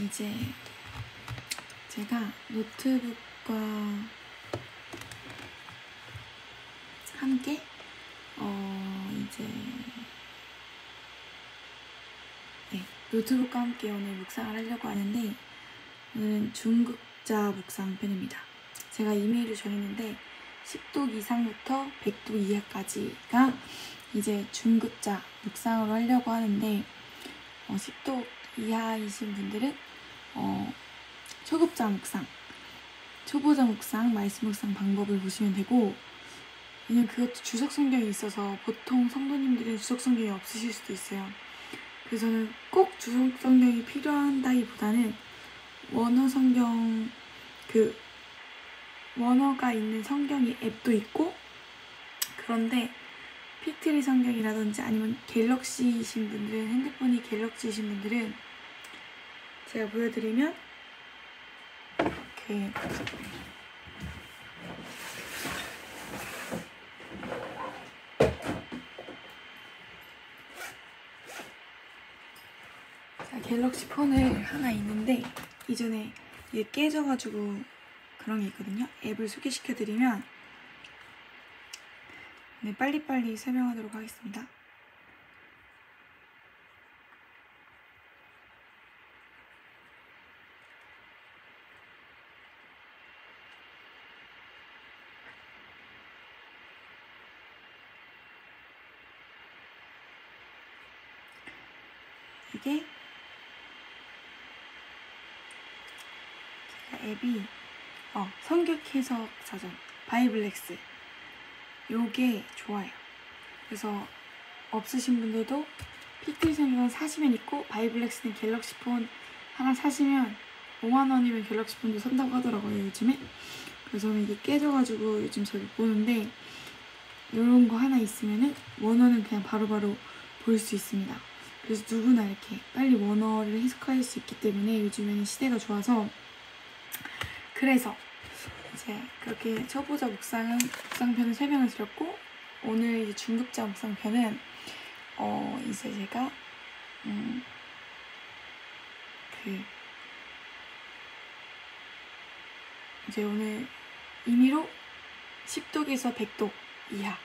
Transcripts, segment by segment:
이제 제가 노트북과 함께 노트북과 함께 오늘 묵상을 하려고 하는데, 오늘은 중급자 묵상 편입니다. 제가 이메일을 정했는데 10독 이상부터 100독 이하까지가 이제 중급자 묵상으로 하려고 하는데, 10독 이하이신 분들은 초급자 묵상, 초보자 묵상, 말씀 묵상 방법을 보시면 되고, 왜냐면 그것도 주석 성경이 있어서 보통 성도님들은 주석 성경이 없으실 수도 있어요. 그래서 저는 꼭 주석 성경이 필요한다기보다는 원어 성경, 원어가 있는 성경이 앱도 있고, 그런데 픽트리 성경이라든지 아니면 갤럭시이신 분들은, 핸드폰이 갤럭시이신 분들은 제가 보여드리면 이렇게 갤럭시 폰을 하나 있는데, 이전에 이게 깨져가지고 그런 게 있거든요. 앱을 소개시켜드리면 빨리빨리 설명하도록 하겠습니다. 이게 앱이 성격 해석 사전 바이블렉스, 요게 좋아요. 그래서 없으신 분들도 픽트리 성경 사시면 있고, 바이블렉스는 갤럭시 폰 하나 사시면 5만원이면 갤럭시 폰도 산다고 하더라고요, 요즘에. 그래서 저는 이게 깨져가지고 요즘 잘 못 보는데, 이런 거 하나 있으면은 원어는 그냥 바로바로 볼 수 있습니다. 그래서 누구나 이렇게 빨리 원어를 해석할 수 있기 때문에 요즘에는 시대가 좋아서, 그래서 이제 그렇게 초보자 묵상편을 설명을 드렸고, 오늘 이제 중급자 묵상편은 이제 제가 이제 오늘 임의로 10독에서 100독 이하,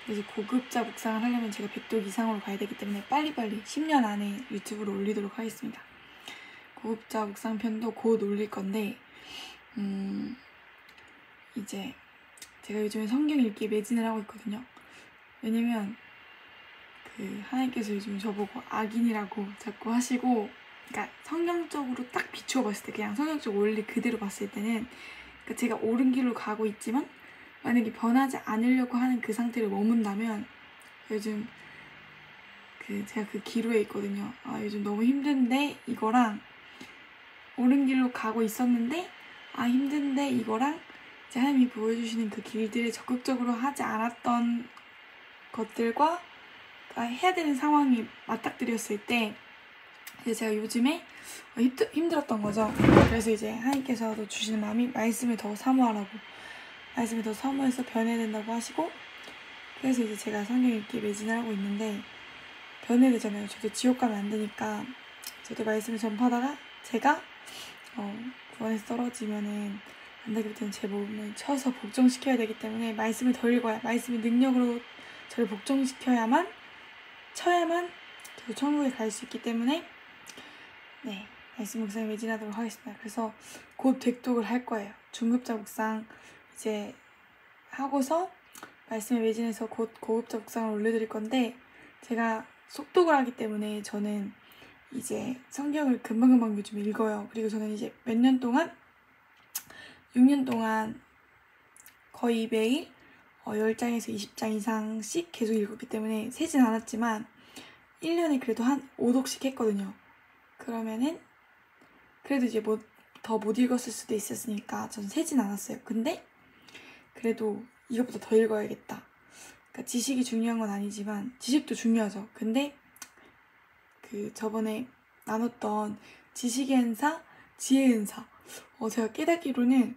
그래서 고급자 묵상을 하려면 제가 100독 이상으로 가야 되기 때문에 빨리빨리 10년 안에 유튜브로 올리도록 하겠습니다. 고급자 묵상편도 곧 올릴 건데, 이제 제가 요즘에 성경 읽기에 매진을 하고 있거든요. 왜냐면 하나님께서 요즘 저보고 악인이라고 자꾸 하시고, 그러니까 성경적으로 딱 비추어 봤을 때, 그냥 성경적 원리 그대로 봤을 때는, 그러니까 제가 옳은 길로 가고 있지만 만약에 변하지 않으려고 하는 그 상태를 머문다면, 요즘 제가 그 기로에 있거든요. 요즘 너무 힘든데 이거랑, 옳은 길로 가고 있었는데 힘든데 이거랑, 이제 하나님이 보여주시는 그 길들을 적극적으로 하지 않았던 것들과 해야 되는 상황이 맞닥뜨렸을 때, 이제 제가 요즘에 힘들었던 거죠. 그래서 이제 하나님께서도 주시는 마음이 말씀을 더 사모하라고, 말씀을 더 사모해서 변해야 된다고 하시고, 그래서 이제 제가 성경 읽기에 매진을 하고 있는데, 변해야 되잖아요. 저도 지옥 가면 안 되니까 저도 말씀을 전파하다가 제가 구원에서 떨어지면은 안 되겠다는 제 몸을 쳐서 복종시켜야 되기 때문에 말씀을 더 읽어야, 말씀의 능력으로 저를 복종시켜야만, 쳐야만 저도 천국에 갈 수 있기 때문에 말씀 묵상에 매진하도록 하겠습니다. 그래서 곧 100독을 할 거예요. 중급자 묵상 이제 하고서 말씀에 매진해서 곧 고급자 묵상을 올려드릴 건데, 제가 속독을 하기 때문에 저는 이제 성경을 금방금방 요즘 읽어요. 그리고 저는 이제 몇 년 동안, 6년 동안 거의 매일 10장에서 20장 이상씩 계속 읽었기 때문에 세진 않았지만 1년에 그래도 한 5독씩 했거든요. 그러면은 그래도 이제 더 못 읽었을 수도 있었으니까 저는 세진 않았어요. 근데 그래도 이것보다 더 읽어야겠다. 그러니까 지식이 중요한 건 아니지만, 지식도 중요하죠. 근데 저번에 나눴던 지식의 은사, 지혜의 은사, 제가 깨닫기로는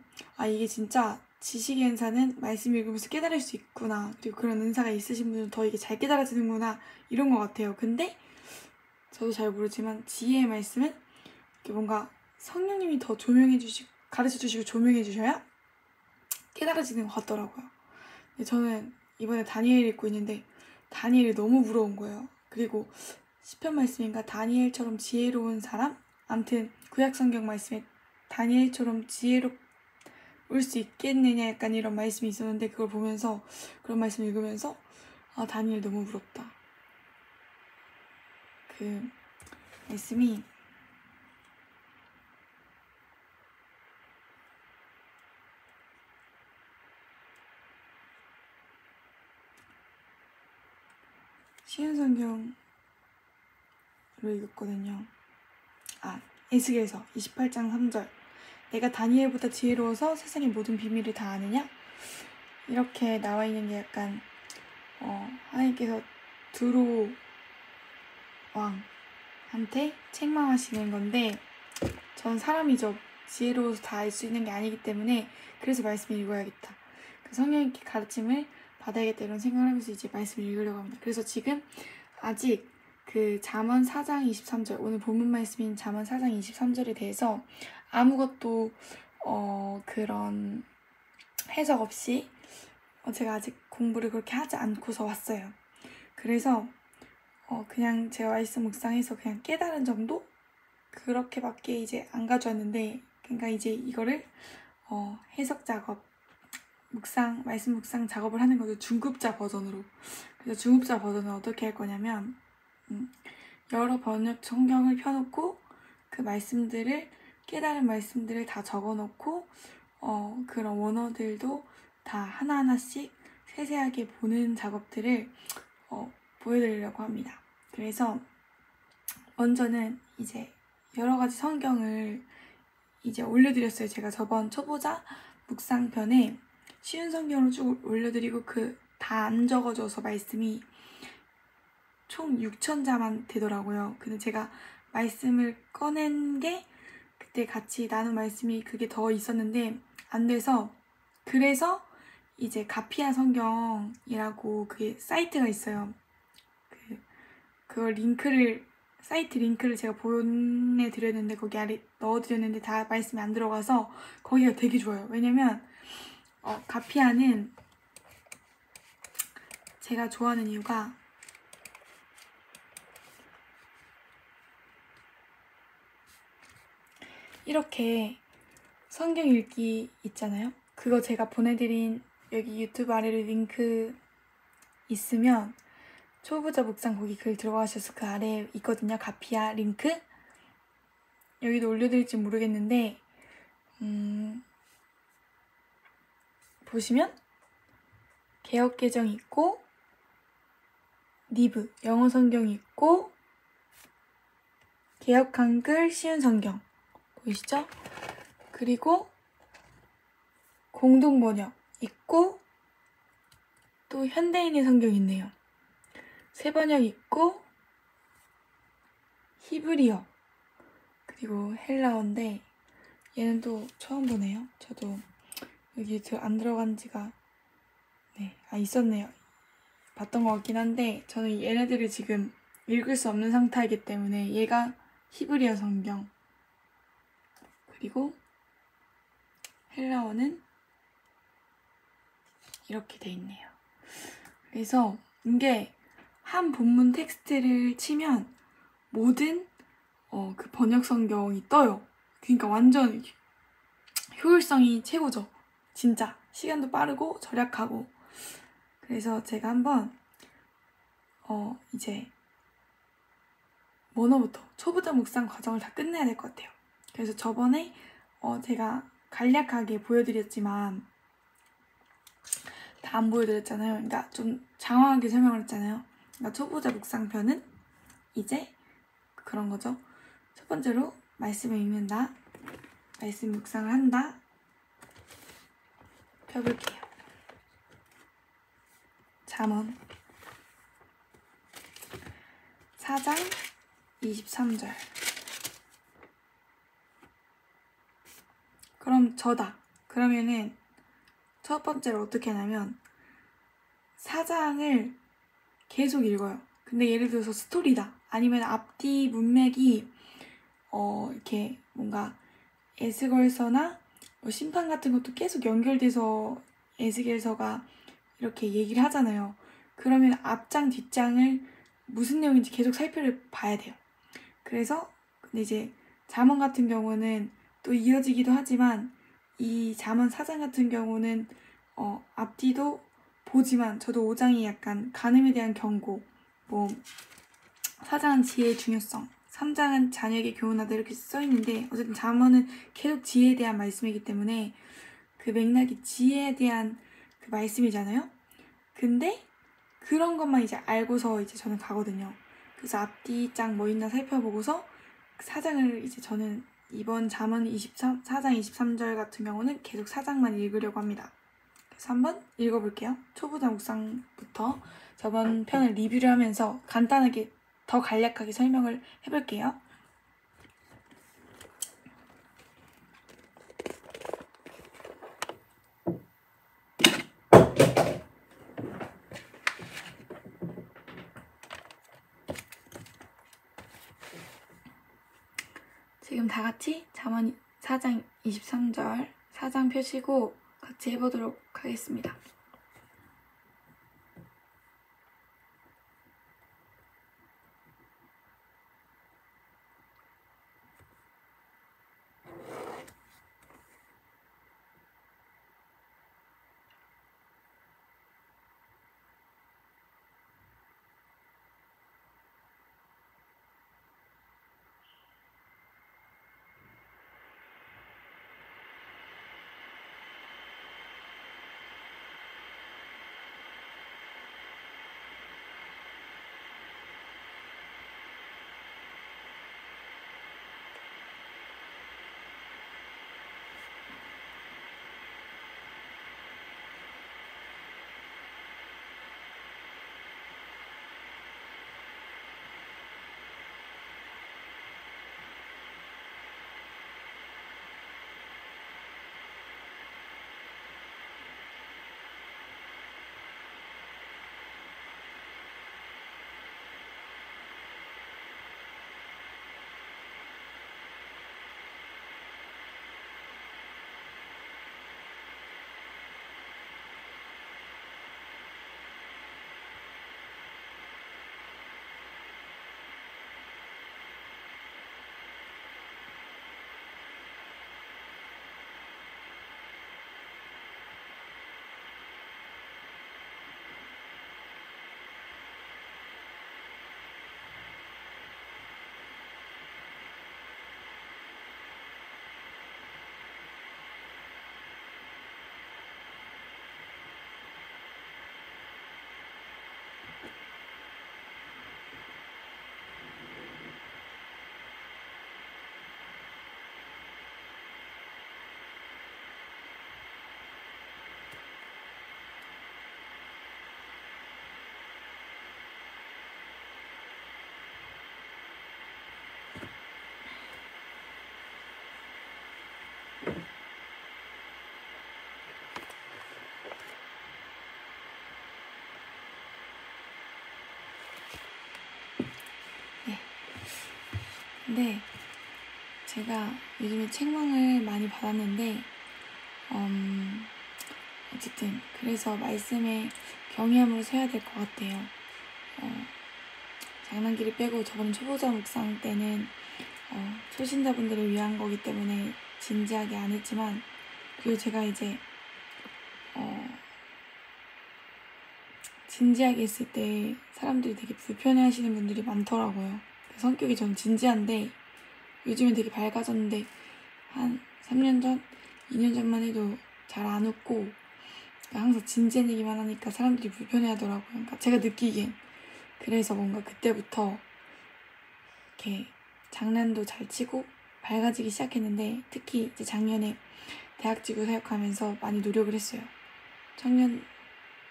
이게 진짜 지식의 은사는 말씀 읽으면서 깨달을 수 있구나, 그리고 그런 은사가 있으신 분은 더 이게 잘 깨달아지는구나, 이런 것 같아요. 근데 저도 잘 모르지만 지혜의 말씀은 뭔가 성령님이 더 가르쳐 주시고 조명해 주셔야 깨달아지는 것 같더라고요. 근데 저는 이번에 다니엘 읽고 있는데 다니엘이 너무 부러운 거예요. 그리고 시편 말씀인가 다니엘처럼 지혜로운 사람? 아무튼 구약 성경 말씀에 다니엘처럼 지혜롭을 수 있겠느냐 약간 이런 말씀이 있었는데 그걸 보면서 그런 말씀 읽으면서 아 다니엘 너무 부럽다. 그 말씀이 쉬운 성경으로 읽었거든요. 에스겔서 28장 3절 내가 다니엘보다 지혜로워서 세상의 모든 비밀을 다 아느냐? 이렇게 나와 있는 게 약간 하나님께서 두로 왕한테 책망하시는 건데 전 사람이죠. 지혜로워서 다 알 수 있는 게 아니기 때문에 그래서 말씀을 읽어야겠다. 그 성령님께 가르침을 받아야겠다 이런 생각을 하면서 이제 말씀을 읽으려고 합니다. 그래서 지금 아직 그 잠언 4장 23절 오늘 본문 말씀인 잠언 4장 23절에 대해서 아무것도 그런 해석 없이 제가 아직 공부를 그렇게 하지 않고서 왔어요. 그래서 그냥 제가 말씀 묵상해서 그냥 깨달은 정도? 그렇게밖에 이제 안 가져왔는데 그러니까 이제 이거를 해석 작업, 말씀 묵상 작업을 하는 거죠. 중급자 버전으로. 그래서 중급자 버전은 어떻게 할 거냐면 여러 번역 성경을 펴놓고 그 말씀들을 깨달은 말씀들을 다 적어놓고 그런 원어들도 다 하나하나씩 세세하게 보는 작업들을 보여드리려고 합니다. 그래서 먼저는 이제 여러 가지 성경을 이제 올려드렸어요. 제가 저번 초보자 묵상편에 쉬운 성경으로 쭉 올려드리고 다 안 적어줘서 말씀이 총 6,000자만 되더라고요. 근데 제가 말씀을 꺼낸 게 그때 같이 나눈 말씀이 그게 더 있었는데 안 돼서 그래서 이제 가피아 성경이라고 그게 사이트가 있어요. 그걸 사이트 링크를 제가 보내드렸는데 거기 아래 넣어드렸는데 다 말씀이 안 들어가서 거기가 되게 좋아요. 왜냐면 가피아는 제가 좋아하는 이유가 이렇게 성경 읽기 있잖아요. 그거 제가 보내드린 여기 유튜브 아래로 링크 있으면 초보자 묵상 거기 글 들어가셔서 그 아래에 있거든요. 가피아 링크. 여기도 올려드릴지 모르겠는데 보시면 개역개정이 있고 니브 영어 성경이 있고 개역 한글 쉬운 성경 보이시죠? 그리고 공동 번역 있고 또 현대인의 성경 있네요. 새 번역 있고 히브리어 그리고 헬라어인데 얘는 또 처음 보네요. 저도 여기 안 들어간 지가 있었네요. 봤던 것 같긴 한데 저는 얘네들을 지금 읽을 수 없는 상태이기 때문에 얘가 히브리어 성경 그리고 헬라어는 이렇게 돼 있네요. 그래서 이게 한 본문 텍스트를 치면 모든 그 번역 성경이 떠요. 그러니까 완전 효율성이 최고죠. 진짜 시간도 빠르고 절약하고. 그래서 제가 한번 이제 원어부터 초보자 묵상 과정을 다 끝내야 될 것 같아요. 그래서 저번에 제가 간략하게 보여드렸지만 다 안 보여드렸잖아요. 그러니까 좀 장황하게 설명을 했잖아요. 그러니까 초보자 묵상편은 이제 그런 거죠. 첫 번째로 말씀을 읽는다. 말씀 묵상을 한다. 펴볼게요. 잠언 4장 23절. 그럼 저다. 그러면은 첫 번째로 어떻게 하냐면 4장을 계속 읽어요. 근데 예를 들어서 스토리다. 아니면 앞뒤 문맥이 이렇게 뭔가 에스걸서나 뭐 심판 같은 것도 계속 연결돼서 에스겔서가 이렇게 얘기를 하잖아요. 그러면 앞장 뒷장을 무슨 내용인지 계속 살펴봐야 돼요. 그래서 근데 이제 잠언 같은 경우는 또 이어지기도 하지만 이 잠언 4장 같은 경우는 앞뒤도 보지만 저도 5장이 약간 간음에 대한 경고, 뭐 4장은 지혜의 중요성, 3장은 자녀에게 교훈하다 이렇게 써있는데 어쨌든 잠언은 계속 지혜에 대한 말씀이기 때문에 그 맥락이 지혜에 대한 그 말씀이잖아요. 근데 그런 것만 이제 알고서 이제 저는 가거든요. 그래서 앞뒤 장 뭐 있나 살펴보고서 4장을 이제 저는 이번 잠언 4장 23절 같은 경우는 계속 4장만 읽으려고 합니다. 그래서 한번 읽어볼게요. 초보자 묵상부터 저번 편을 리뷰를 하면서 간단하게 더 간략하게 설명을 해볼게요. 지금 다 같이 잠언 4장 23절 4장 펴시고 같이 해보도록 하겠습니다. 근데 제가 요즘에 책망을 많이 받았는데 어쨌든 그래서 말씀에 경외함으로 서야 될 것 같아요. 장난기를 빼고 저번 초보자 묵상 때는 초신자분들을 위한 거기 때문에 진지하게 안 했지만 그리고 제가 이제 진지하게 했을 때 사람들이 되게 불편해 하시는 분들이 많더라고요. 성격이 좀 진지한데 요즘엔 되게 밝아졌는데 한 3년 전, 2년 전만 해도 잘 안 웃고 항상 진지한 얘기만 하니까 사람들이 불편해 하더라고요. 그러니까 제가 느끼기엔. 그래서 뭔가 그때부터 이렇게 장난도 잘 치고 밝아지기 시작했는데 특히 이제 작년에 대학지구 사역하면서 많이 노력을 했어요. 청년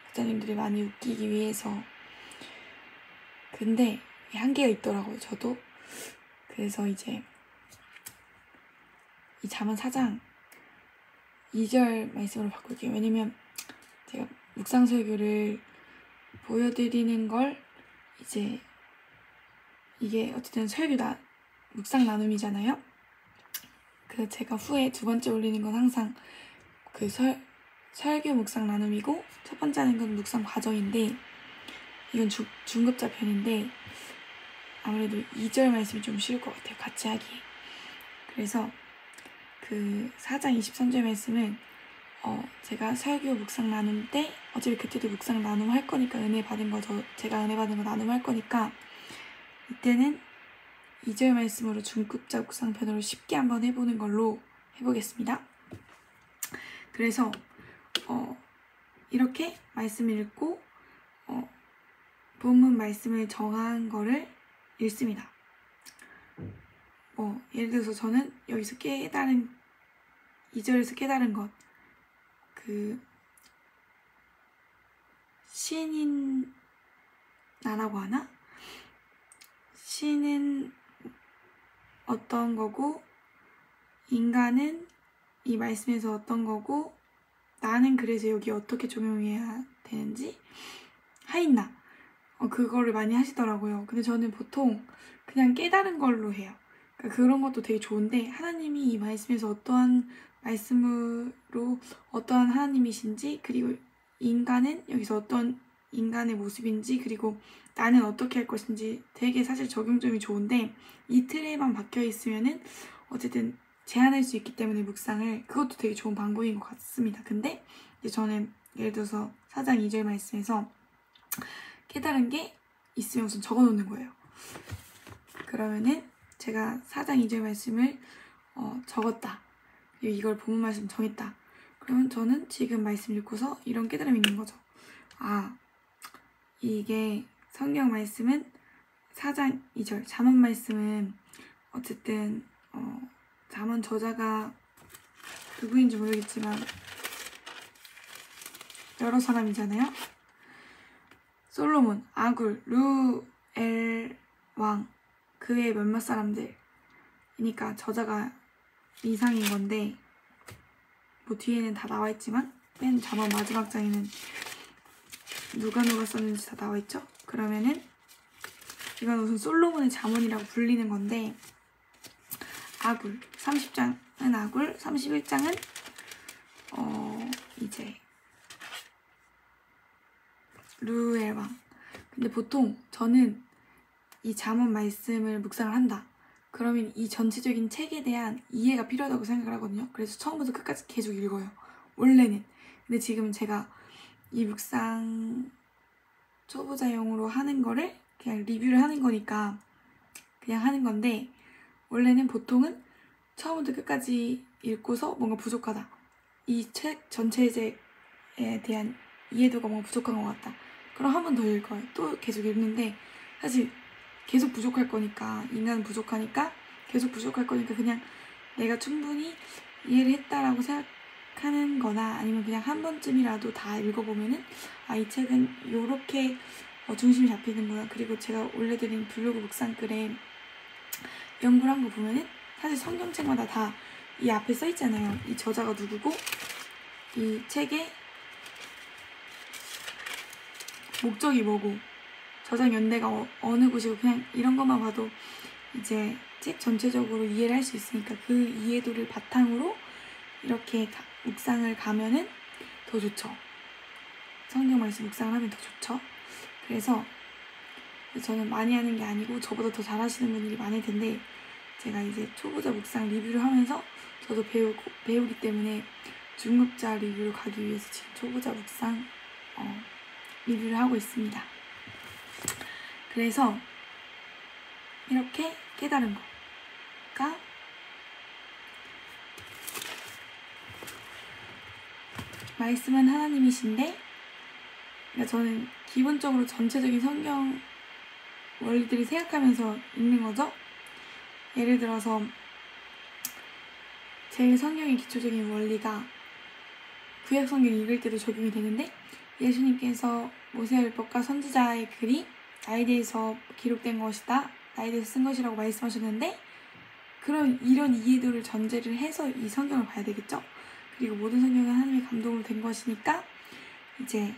목사님들이 많이 웃기기 위해서. 근데 한계가 있더라고요, 저도. 그래서 이제 이 잠언 4장 2절 말씀으로 바꿀게요. 왜냐면 제가 묵상 설교를 보여드리는 걸 이제 이게 어쨌든 설교다 묵상 나눔이잖아요. 그 제가 후에 두 번째 올리는 건 항상 그 설교 묵상 나눔이고, 첫 번째 하는 건 묵상 과정인데, 이건 중급자 편인데 아무래도 2절 말씀이 좀 쉬울 것 같아요, 같이 하기에. 그래서 그 4장 23절 말씀은 제가 설교 묵상 나눔 때, 어차피 그때도 묵상 나눔 할 거니까, 제가 은혜 받은 거 나눔 할 거니까, 이때는 2절 말씀으로 중급자 묵상 편으로 쉽게 한번 해보는 걸로 해보겠습니다. 그래서 이렇게 말씀을 읽고 본문 말씀을 정한 거를 읽습니다. 예를 들어서 저는 여기서 2절에서 깨달은 것, 신인 나라고 하나? 신은 어떤 거고, 인간은 이 말씀에서 어떤 거고, 나는 그래서 여기 어떻게 적용해야 되는지, 하인나, 그거를 많이 하시더라고요. 근데 저는 보통 그냥 깨달은 걸로 해요. 그러니까 그런 것도 되게 좋은데, 하나님이 이 말씀에서 어떠한 말씀으로 어떠한 하나님이신지, 그리고 인간은 여기서 어떤 인간의 모습인지, 그리고 나는 어떻게 할 것인지 되게 사실 적용점이 좋은데, 이 틀에만 박혀 있으면은 어쨌든 제한할 수 있기 때문에 묵상을, 그것도 되게 좋은 방법인 것 같습니다. 근데 이제 저는 예를 들어서 4장 2절 말씀에서 깨달은 게 있으면 우선 적어 놓는 거예요. 그러면은 제가 4장 2절 말씀을 적었다, 이걸 본문 말씀 정했다, 그러면 저는 지금 말씀 읽고서 이런 깨달음이 있는 거죠. 이게 성경 말씀은 4장 2절 잠언 말씀은 어쨌든 잠언 저자가 누구인지 모르겠지만 여러 사람이잖아요. 솔로몬, 아굴, 루엘 왕, 그 외에 몇몇 사람들이니까 저자가 이상인 건데, 뭐 뒤에는 다 나와 있지만 맨 잠언 마지막 장에는 누가 썼는지 다 나와 있죠. 그러면은 이건 우선 솔로몬의 잠언이라고 불리는 건데, 아굴 30장은 아굴, 31장은 이제 루엘 왕. 근데 보통 저는 이 잠언 말씀을 묵상을 한다, 그러면 이 전체적인 책에 대한 이해가 필요하다고 생각을 하거든요. 그래서 처음부터 끝까지 계속 읽어요, 원래는. 근데 지금은 제가 이 묵상 초보자용으로 하는 거를 그냥 리뷰를 하는 거니까 그냥 하는 건데, 원래는 보통은 처음부터 끝까지 읽고서 뭔가 부족하다, 이 책 전체에 대한 이해도가 뭔가 부족한 것 같다, 그럼 한 번 더 읽어요. 또 계속 읽는데, 사실 계속 부족할 거니까, 인간은 부족하니까 계속 부족할 거니까 그냥 내가 충분히 이해를 했다라고 생각하는 거나, 아니면 그냥 한 번쯤이라도 다 읽어보면은 이 책은 요렇게 중심이 잡히는구나. 그리고 제가 올려드린 블로그 묵상글에 연구를 한 거 보면은 사실 성경책마다 다 이 앞에 써 있잖아요. 이 저자가 누구고, 이 책의 목적이 뭐고, 저작 연대가 어느 곳이고, 그냥 이런 것만 봐도 이제 책 전체적으로 이해를 할 수 있으니까, 그 이해도를 바탕으로 이렇게 묵상을 가면은 더 좋죠. 성경 말씀 묵상을 하면 더 좋죠. 그래서 저는 많이 하는 게 아니고 저보다 더 잘하시는 분들이 많을 텐데, 제가 이제 초보자 묵상 리뷰를 하면서 저도 배우기 때문에 중급자 리뷰로 가기 위해서 지금 초보자 묵상 리뷰를 하고 있습니다. 그래서 이렇게 깨달은 거가, 말씀은 하나님이신데, 그러니까 저는 기본적으로 전체적인 성경 원리들을 생각하면서 읽는 거죠. 예를 들어서 제일 성경의 기초적인 원리가 구약 성경 읽을 때도 적용이 되는데, 예수님께서 모세율법과 선지자의 글이 나에 대해서 기록된 것이다, 나에 대해서 쓴 것이라고 말씀하셨는데, 그럼 이런 이해도를 전제를 해서 이 성경을 봐야 되겠죠. 그리고 모든 성경은 하나님의 감동으로 된 것이니까 이제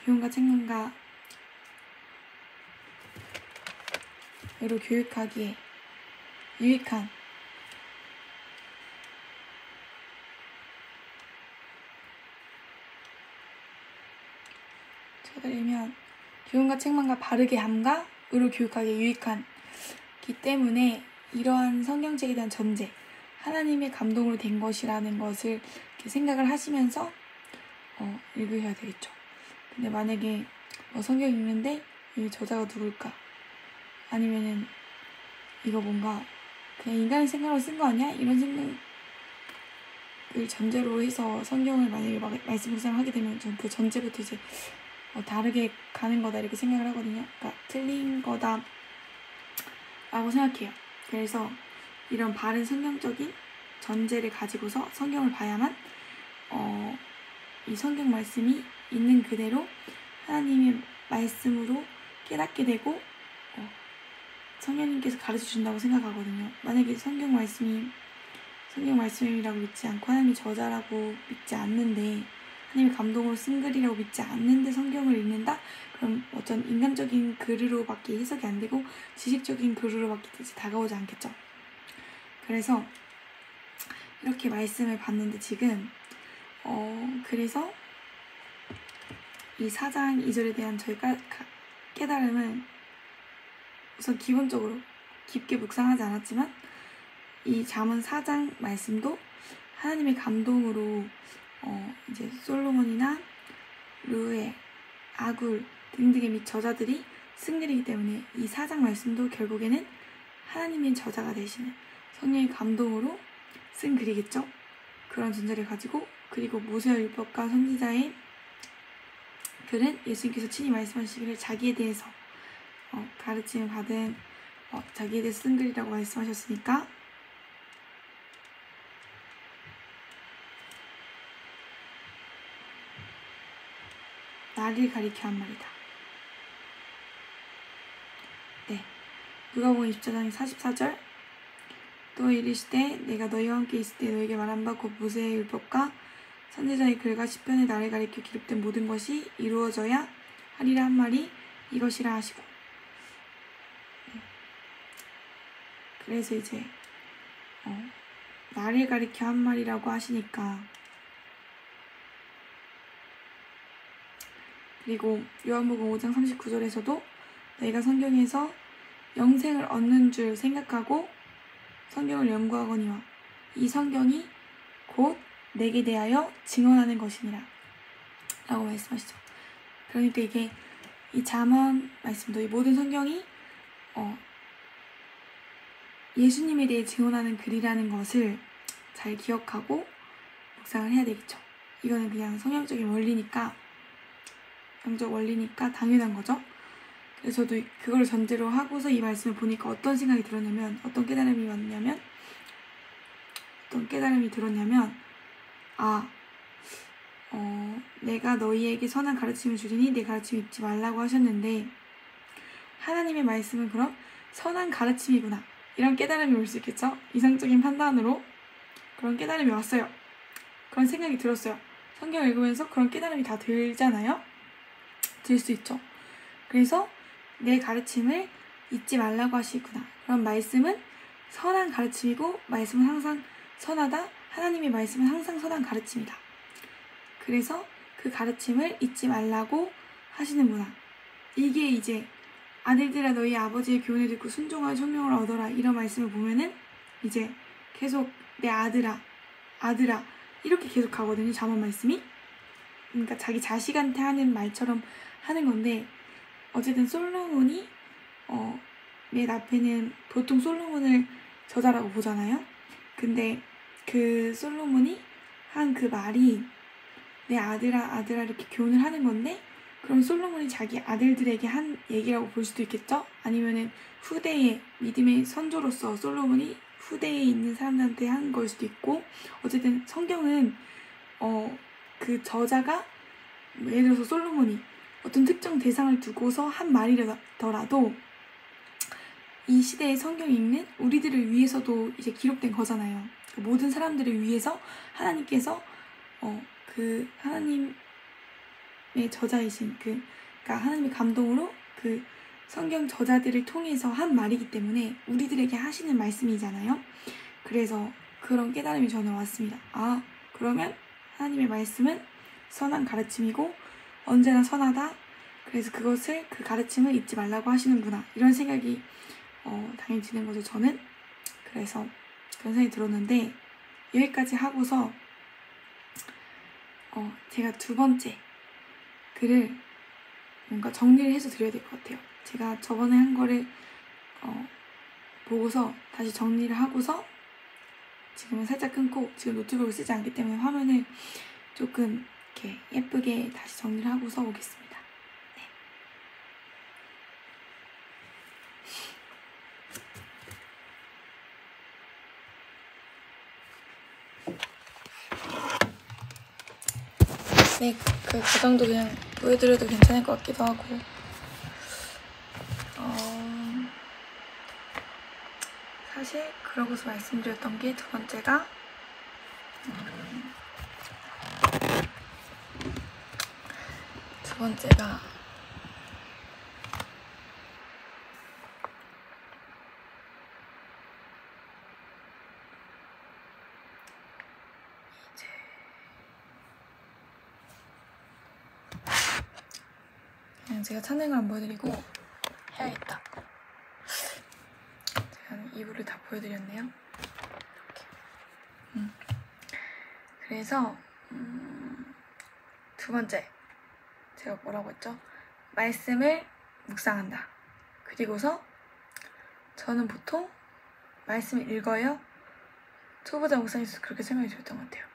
교훈과 책망과 로 교육하기에 유익한 쳐드리면 교훈과 책망과 바르게 함과 의로 교육하기에 유익한기 때문에 이러한 성경책에 대한 전제, 하나님의 감동으로 된 것이라는 것을 이렇게 생각을 하시면서 읽으셔야 되겠죠. 근데 만약에 성경 읽는데 이 저자가 누굴까? 아니면은 이거 뭔가 그냥 인간의 생각으로 쓴 거 아니야? 이런 생각을 전제로 해서 성경을 만약에 말씀 묵상을 하게 되면 전 그 전제부터 이제 다르게 가는 거다 이렇게 생각을 하거든요. 그러니까 틀린 거다 라고 생각해요. 그래서 이런 바른 성경적인 전제를 가지고서 성경을 봐야만 이 성경 말씀이 있는 그대로 하나님의 말씀으로 깨닫게 되고 성령님께서 가르쳐 준다고 생각하거든요. 만약에 성경 말씀이라고 믿지 않고 하나님이 저자라고 믿지 않는데, 하나님의 감동으로 쓴 글이라고 믿지 않는데 성경을 읽는다? 그럼 어떤 인간적인 글으로밖에 해석이 안 되고 지식적인 글으로밖에 다가오지 않겠죠. 그래서 이렇게 말씀을 봤는데 지금 그래서 이 4장 2절에 대한 저희 깨달음은 우선 기본적으로 깊게 묵상하지 않았지만 이 잠언 4장 말씀도 하나님의 감동으로 이제 솔로몬이나 르에, 아굴 등등의 및 저자들이 쓴 글이기 때문에 이 4장 말씀도 결국에는 하나님의 저자가 되시는 성령의 감동으로 쓴 글이겠죠. 그런 전제를 가지고, 그리고 모세의 율법과 선지자의 글은 예수님께서 친히 말씀하시기를 자기에 대해서 가르침을 받은 자기에 대해서 쓴 글이라고 말씀하셨으니까 나를 가리켜 한 말이다. 네, 누가복음 24장 44절 또 이르시되 내가 너희와 함께 있을 때 너에게 말한 바 곧 모세의 율법과 선지자의 글과 시편에 나를 가리켜 기록된 모든 것이 이루어져야 하리라 한 말이 이것이라 하시고. 네. 그래서 이제 나를 가리켜 한 말이라고 하시니까, 그리고 요한복음 5장 39절에서도 너희가 성경에서 영생을 얻는 줄 생각하고 성경을 연구하거니와 이 성경이 곧 내게 대하여 증언하는 것이니라 라고 말씀하시죠. 그러니까 이게 이 잠언 말씀도 이 모든 성경이 예수님에 대해 증언하는 글이라는 것을 잘 기억하고 묵상을 해야 되겠죠. 이거는 그냥 성경적인 원리니까, 영적 원리니까 당연한 거죠. 그래서 저도 그걸 전제로 하고서 이 말씀을 보니까 어떤 생각이 들었냐면, 어떤 깨달음이 들었냐면 내가 너희에게 선한 가르침을 주리니 내 가르침 잊지 말라고 하셨는데 하나님의 말씀은 그럼 선한 가르침이구나, 이런 깨달음이 올 수 있겠죠. 이성적인 판단으로 그런 깨달음이 왔어요. 그런 생각이 들었어요. 성경을 읽으면서 그런 깨달음이 다 들잖아요. 들 수 있죠. 그래서 내 가르침을 잊지 말라고 하시구나. 그럼 말씀은 선한 가르침이고 말씀은 항상 선하다. 하나님의 말씀은 항상 선한 가르침이다. 그래서 그 가르침을 잊지 말라고 하시는구나. 이게 이제 아들들아 너희 아버지의 교훈을 듣고 순종하여 총명을 얻어라, 이런 말씀을 보면은 이제 계속 내 아들아 이렇게 계속 가거든요. 잠언 말씀이. 그러니까 자기 자식한테 하는 말처럼 하는 건데, 어쨌든 솔로몬이 맨 앞에는 보통 솔로몬을 저자라고 보잖아요. 근데 그 솔로몬이 한 그 말이 내 아들아 이렇게 교훈을 하는 건데, 그럼 솔로몬이 자기 아들들에게 한 얘기라고 볼 수도 있겠죠? 아니면은 후대의 믿음의 선조로서 솔로몬이 후대에 있는 사람들한테 한 걸 수도 있고, 어쨌든 성경은 그 저자가 예를 들어서 솔로몬이 어떤 특정 대상을 두고서 한 말이더라도 이 시대에 성경 읽는 우리들을 위해서도 이제 기록된 거잖아요. 그 모든 사람들을 위해서 하나님께서 그 하나님의 저자이신 그러니까 하나님의 감동으로 그 성경 저자들을 통해서 한 말이기 때문에 우리들에게 하시는 말씀이잖아요. 그래서 그런 깨달음이 저는 왔습니다. 아, 그러면 하나님의 말씀은 선한 가르침이고 언제나 선하다. 그래서 그 가르침을 잊지 말라고 하시는구나. 이런 생각이 당연히 드는 거죠, 저는. 그래서 그런 생각이 들었는데 여기까지 하고서 제가 두 번째 글을 뭔가 정리를 해서 드려야 될 것 같아요. 제가 저번에 한 거를 보고서 다시 정리를 하고서 지금은 살짝 끊고 지금 노트북을 쓰지 않기 때문에 화면을 조금 이렇게 예쁘게 다시 정리를 하고서 오겠습니다. 네, 그 과정도 그냥 보여드려도 괜찮을 것 같기도 하고 사실 그러고서 말씀드렸던 게 두 번째가 그냥 제가 찾는 걸 안 보여드리고 해야겠다. 제가 이불을 다 보여드렸네요. 이렇게. 그래서 두 번째 제가 뭐라고 했죠? 말씀을 묵상한다. 그리고서 저는 보통 말씀을 읽어요. 초보자 묵상에서 그렇게 설명이 드렸던 것 같아요.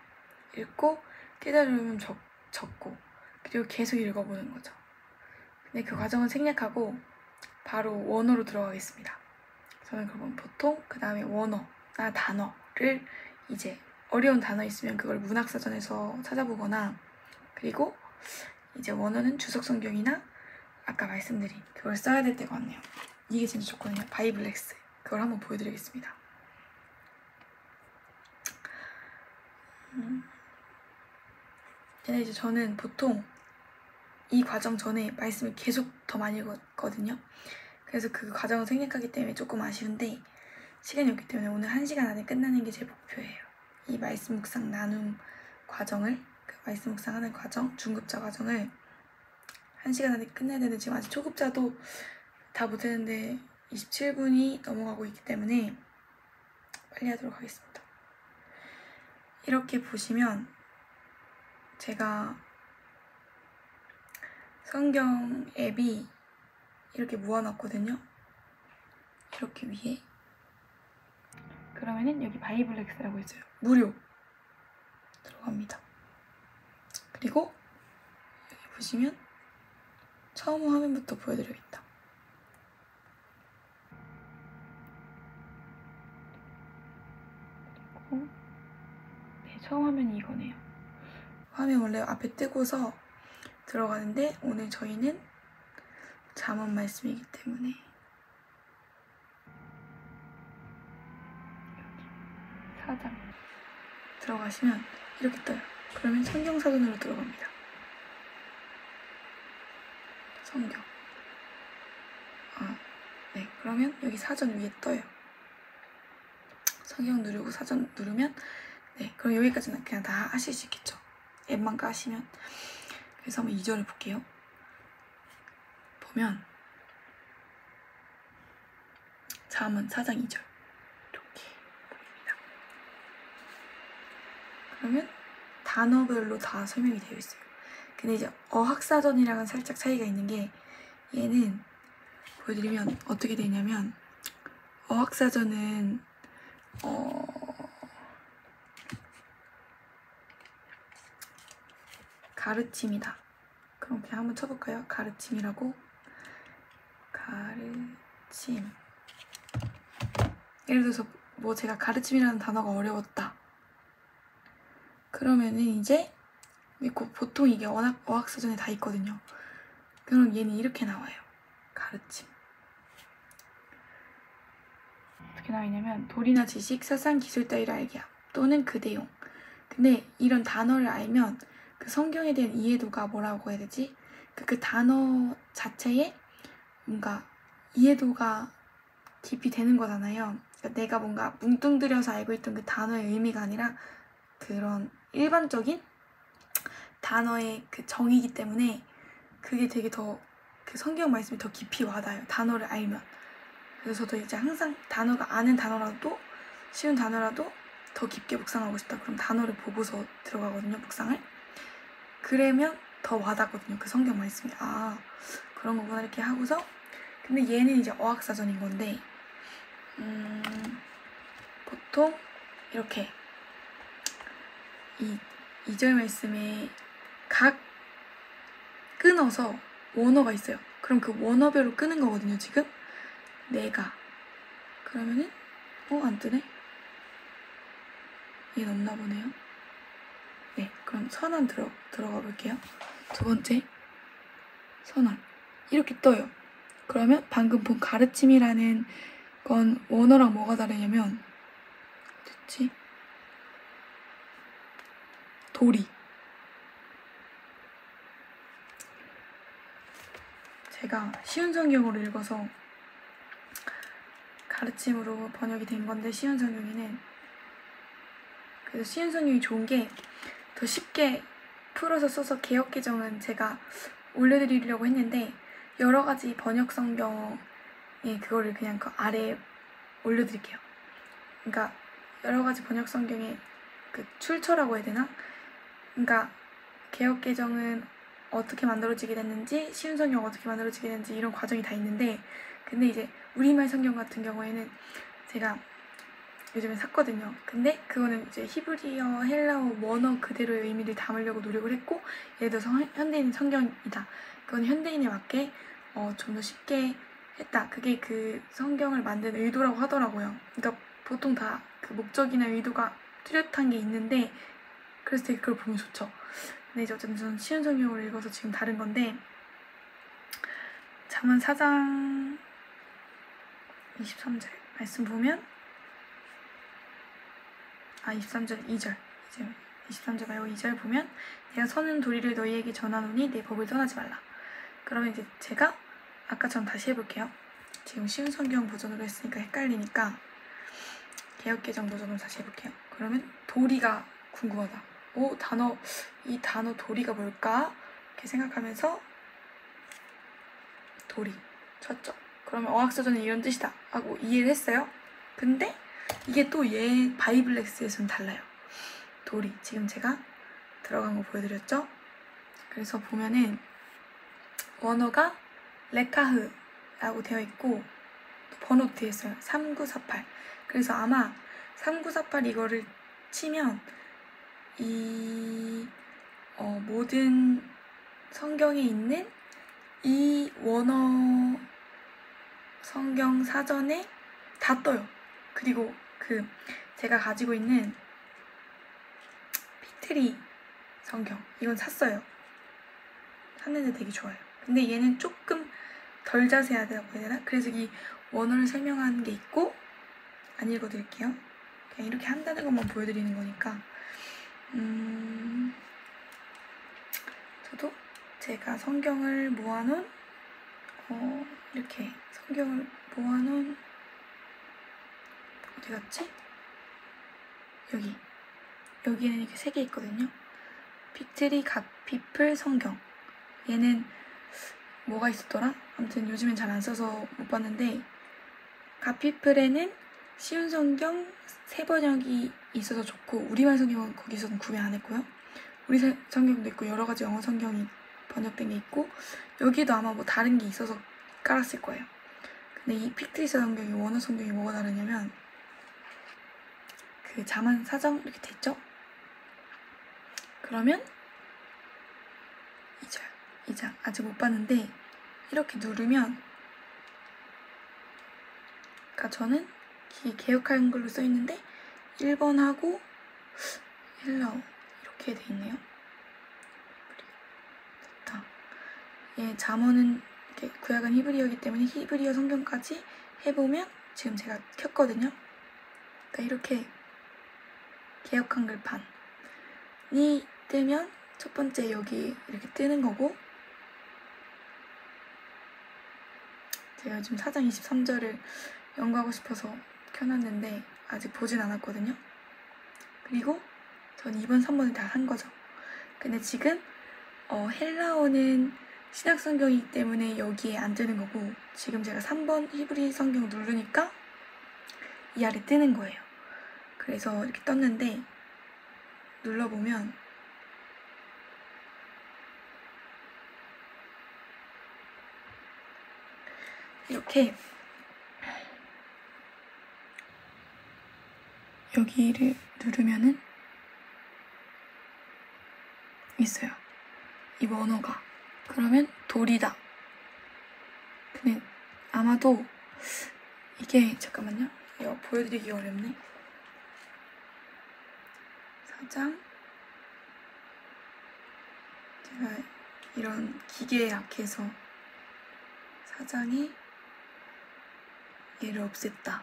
읽고 깨달으면 적고 그리고 계속 읽어보는 거죠. 근데 그 과정은 생략하고 바로 원어로 들어가겠습니다. 저는 그러면 보통 그 다음에 원어나 단어를 이제 어려운 단어 있으면 그걸 문학사전에서 찾아보거나 그리고 이제 원어는 주석성경이나 아까 말씀드린 그걸 써야 될 때가 왔네요. 이게 진짜 좋거든요. 바이블렉스. 그걸 한번 보여드리겠습니다. 근데 이제 저는 보통 이 과정 전에 말씀을 계속 더 많이 읽었거든요. 그래서 그 과정을 생략하기 때문에 조금 아쉬운데 시간이 없기 때문에 오늘 1시간 안에 끝나는 게 제 목표예요. 이 말씀 묵상 나눔 과정을 그 말씀 묵상하는 과정, 중급자 과정을 1시간 안에 끝내야 되는데 지금 아직 초급자도 다 못했는데 27분이 넘어가고 있기 때문에 빨리 하도록 하겠습니다. 이렇게 보시면 제가 성경 앱이 이렇게 모아놨거든요. 이렇게 위에. 그러면은 여기 바이블렉스라고 있어요. 무료 들어갑니다. 그리고 여기 보시면 처음 화면부터 보여드려야겠다. 그리고 네, 처음 화면이 이거네요. 화면 원래 앞에 뜨고서 들어가는데 오늘 저희는 잠언 말씀이기 때문에 여기 4장 들어가시면 이렇게 떠요. 그러면 성경사전으로 들어갑니다. 성경. 네, 그러면 여기 사전 위에 떠요. 성경 누르고 사전 누르면 네, 그럼 여기까지는 그냥 다 하실 수 있겠죠. 앱만 까시면. 그래서 한번 2절을 볼게요. 보면 잠언 4장 2절 이렇게 보입니다. 그러면 단어별로 다 설명이 되어 있어요. 근데 이제 어학사전이랑은 살짝 차이가 있는 게 얘는 보여드리면 어떻게 되냐면 어학사전은 가르침이다. 그럼 그냥 한번 쳐볼까요? 가르침이라고. 가르침. 예를 들어서 뭐 제가 가르침이라는 단어가 어려웠다. 그러면은 이제 보통 이게 어학사전에 다 있거든요. 그럼 얘는 이렇게 나와요. 가르침. 어떻게 나와있냐면 돌이나 지식, 사상, 기술 따위를 알게 또는 그 내용. 근데 이런 단어를 알면 그 성경에 대한 이해도가 뭐라고 해야 되지? 그 단어 자체에 뭔가 이해도가 깊이 되는 거잖아요. 그러니까 내가 뭔가 뭉뚱그려서 알고 있던 그 단어의 의미가 아니라 그런 일반적인 단어의 그 정의이기 때문에 그게 되게 더 그 성경 말씀이 더 깊이 와닿아요. 단어를 알면. 그래서 저도 이제 항상 단어가 아는 단어라도 쉬운 단어라도 더 깊게 묵상하고 싶다. 그럼 단어를 보고서 들어가거든요, 묵상을. 그러면 더 와닿거든요, 그 성경 말씀이. 아, 그런 거구나 이렇게 하고서. 근데 얘는 이제 어학사전인 건데 보통 이렇게 이 2절 말씀에 각 끊어서 원어가 있어요. 그럼 그 원어별로 끄는 거거든요, 지금. 내가. 그러면은 안 뜨네? 얘는 없나 보네요. 네, 그럼 선언 들어가 볼게요. 두 번째, 선언. 이렇게 떠요. 그러면 방금 본 가르침이라는 건 원어랑 뭐가 다르냐면 어딨지? 도리. 제가 쉬운 성경으로 읽어서 가르침으로 번역이 된 건데 쉬운 성경에는 그래서 쉬운 성경이 좋은 게 더 쉽게 풀어서 써서 개역개정은 제가 올려드리려고 했는데 여러 가지 번역 성경에 그거를 그냥 그 아래에 올려드릴게요. 그러니까 여러 가지 번역 성경의 그 출처라고 해야 되나? 그러니까 개역개정은 어떻게 만들어지게 됐는지 쉬운 성경 어떻게 만들어지게 됐는지 이런 과정이 다 있는데 근데 이제 우리말 성경 같은 경우에는 제가 요즘에 샀거든요. 근데 그거는 이제 히브리어, 헬라어, 원어 그대로의 의미를 담으려고 노력을 했고 예를 들어서 현대인 성경이다. 그건 현대인에 맞게 좀 더 쉽게 했다. 그게 그 성경을 만든 의도라고 하더라고요. 그러니까 보통 다 그 목적이나 의도가 뚜렷한 게 있는데 그래서 되게 그걸 보면 좋죠. 근데 이제 어쨌든 저는 쉬운 성경을 읽어서 지금 다른 건데 잠언 4장 23절 말씀 보면 23절 2절 이제 23절 말고 2절 보면 내가 서는 도리를 너희에게 전하노니 내 법을 떠나지 말라. 그러면 이제 제가 아까처럼 다시 해볼게요. 지금 쉬운 성경 버전으로 했으니까 헷갈리니까 개역개정 버전으로 다시 해볼게요. 그러면 도리가 궁금하다. 이 단어 도리가 뭘까? 이렇게 생각하면서 도리 쳤죠. 그러면 어학사전은 이런 뜻이다 하고 이해를 했어요. 근데 이게 또 얘 바이블렉스에서는 달라요. 도리 지금 제가 들어간 거 보여드렸죠? 그래서 보면은 원어가 레카흐라고 되어 있고 번호도 되어 있어요. 3948. 그래서 아마 3948 이거를 치면 이 모든 성경에 있는 이 원어 성경 사전에 다 떠요. 그리고 그 제가 가지고 있는 피트리 성경 이건 샀어요. 샀는데 되게 좋아요. 근데 얘는 조금 덜 자세하다고 해야 되나? 그래서 이 원어를 설명하는 게 있고 안 읽어드릴게요. 그냥 이렇게 한다는 것만 보여드리는 거니까 저도 제가 성경을 모아놓은 이렇게 성경을 모아놓은 어디 갔지? 여기에는 이렇게 3개 있거든요. 피트리 갓피플 성경. 얘는 뭐가 있었더라? 아무튼 요즘엔 잘 안 써서 못 봤는데 갓피플에는 쉬운 성경 3번역이 있어서 좋고 우리말 성경은 거기서는 구매 안 했고요. 우리 성경도 있고 여러 가지 영어 성경이 번역된 게 있고 여기도 아마 뭐 다른 게 있어서 깔았을 거예요. 근데 이 피트리 성경이 원어 성경이 뭐가 다르냐면 그 잠언 4장 이렇게 됐죠? 그러면 2장 아직 못 봤는데 이렇게 누르면 그러니까 저는 개역한 걸로 써있는데 1번하고 헬라어 이렇게 돼 있네요. 됐다. 예, 잠언은 이렇게 구약은 히브리어이기 때문에 히브리어 성경까지 해보면 지금 제가 켰거든요. 그러니까 이렇게 개역한 글판이 뜨면 첫 번째 여기 이렇게 뜨는 거고 제가 요즘 4장 23절을 연구하고 싶어서 켜놨는데 아직 보진 않았거든요. 그리고 전 2번, 3번을 다 한 거죠. 근데 지금 헬라어는 신약 성경이기 때문에 여기에 안 뜨는 거고, 지금 제가 3번 히브리 성경 누르니까 이 아래 뜨는 거예요. 그래서 이렇게 떴는데 눌러보면 이렇게 여기를 누르면은 있어요. 이 원어가. 그러면 돌이다. 근데 아마도 이게, 잠깐만요. 이거 보여드리기 어렵네. 4장, 제가 이런 기계에 약해서 4장에 얘를 없앴다.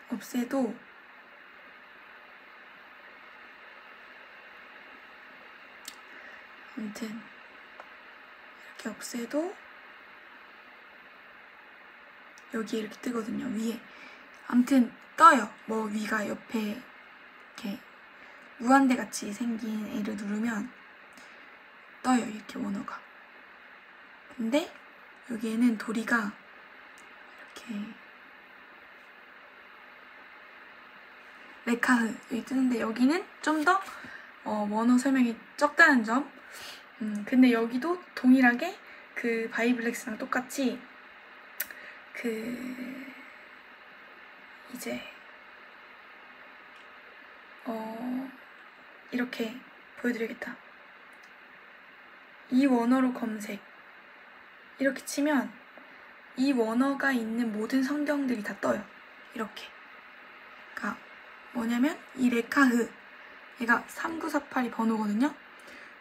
없애도 아무튼 이렇게 없애도 여기에 이렇게 뜨거든요. 위에. 아무튼 떠요. 뭐 위가 옆에 이렇게 무한대 같이 생긴 애를 누르면 떠요. 이렇게 원어가. 근데 여기에는 도리가 이렇게 레카흐 여기 뜨는데, 여기는 좀 더 원어 설명이 적다는 점. 근데 여기도 동일하게 그 바이블렉스랑 똑같이 이제 이렇게 보여드리겠다. 이 원어로 검색 이렇게 치면 이 원어가 있는 모든 성경들이 다 떠요. 이렇게. 그러니까 뭐냐면 이 레카흐, 얘가 3948이 번호거든요.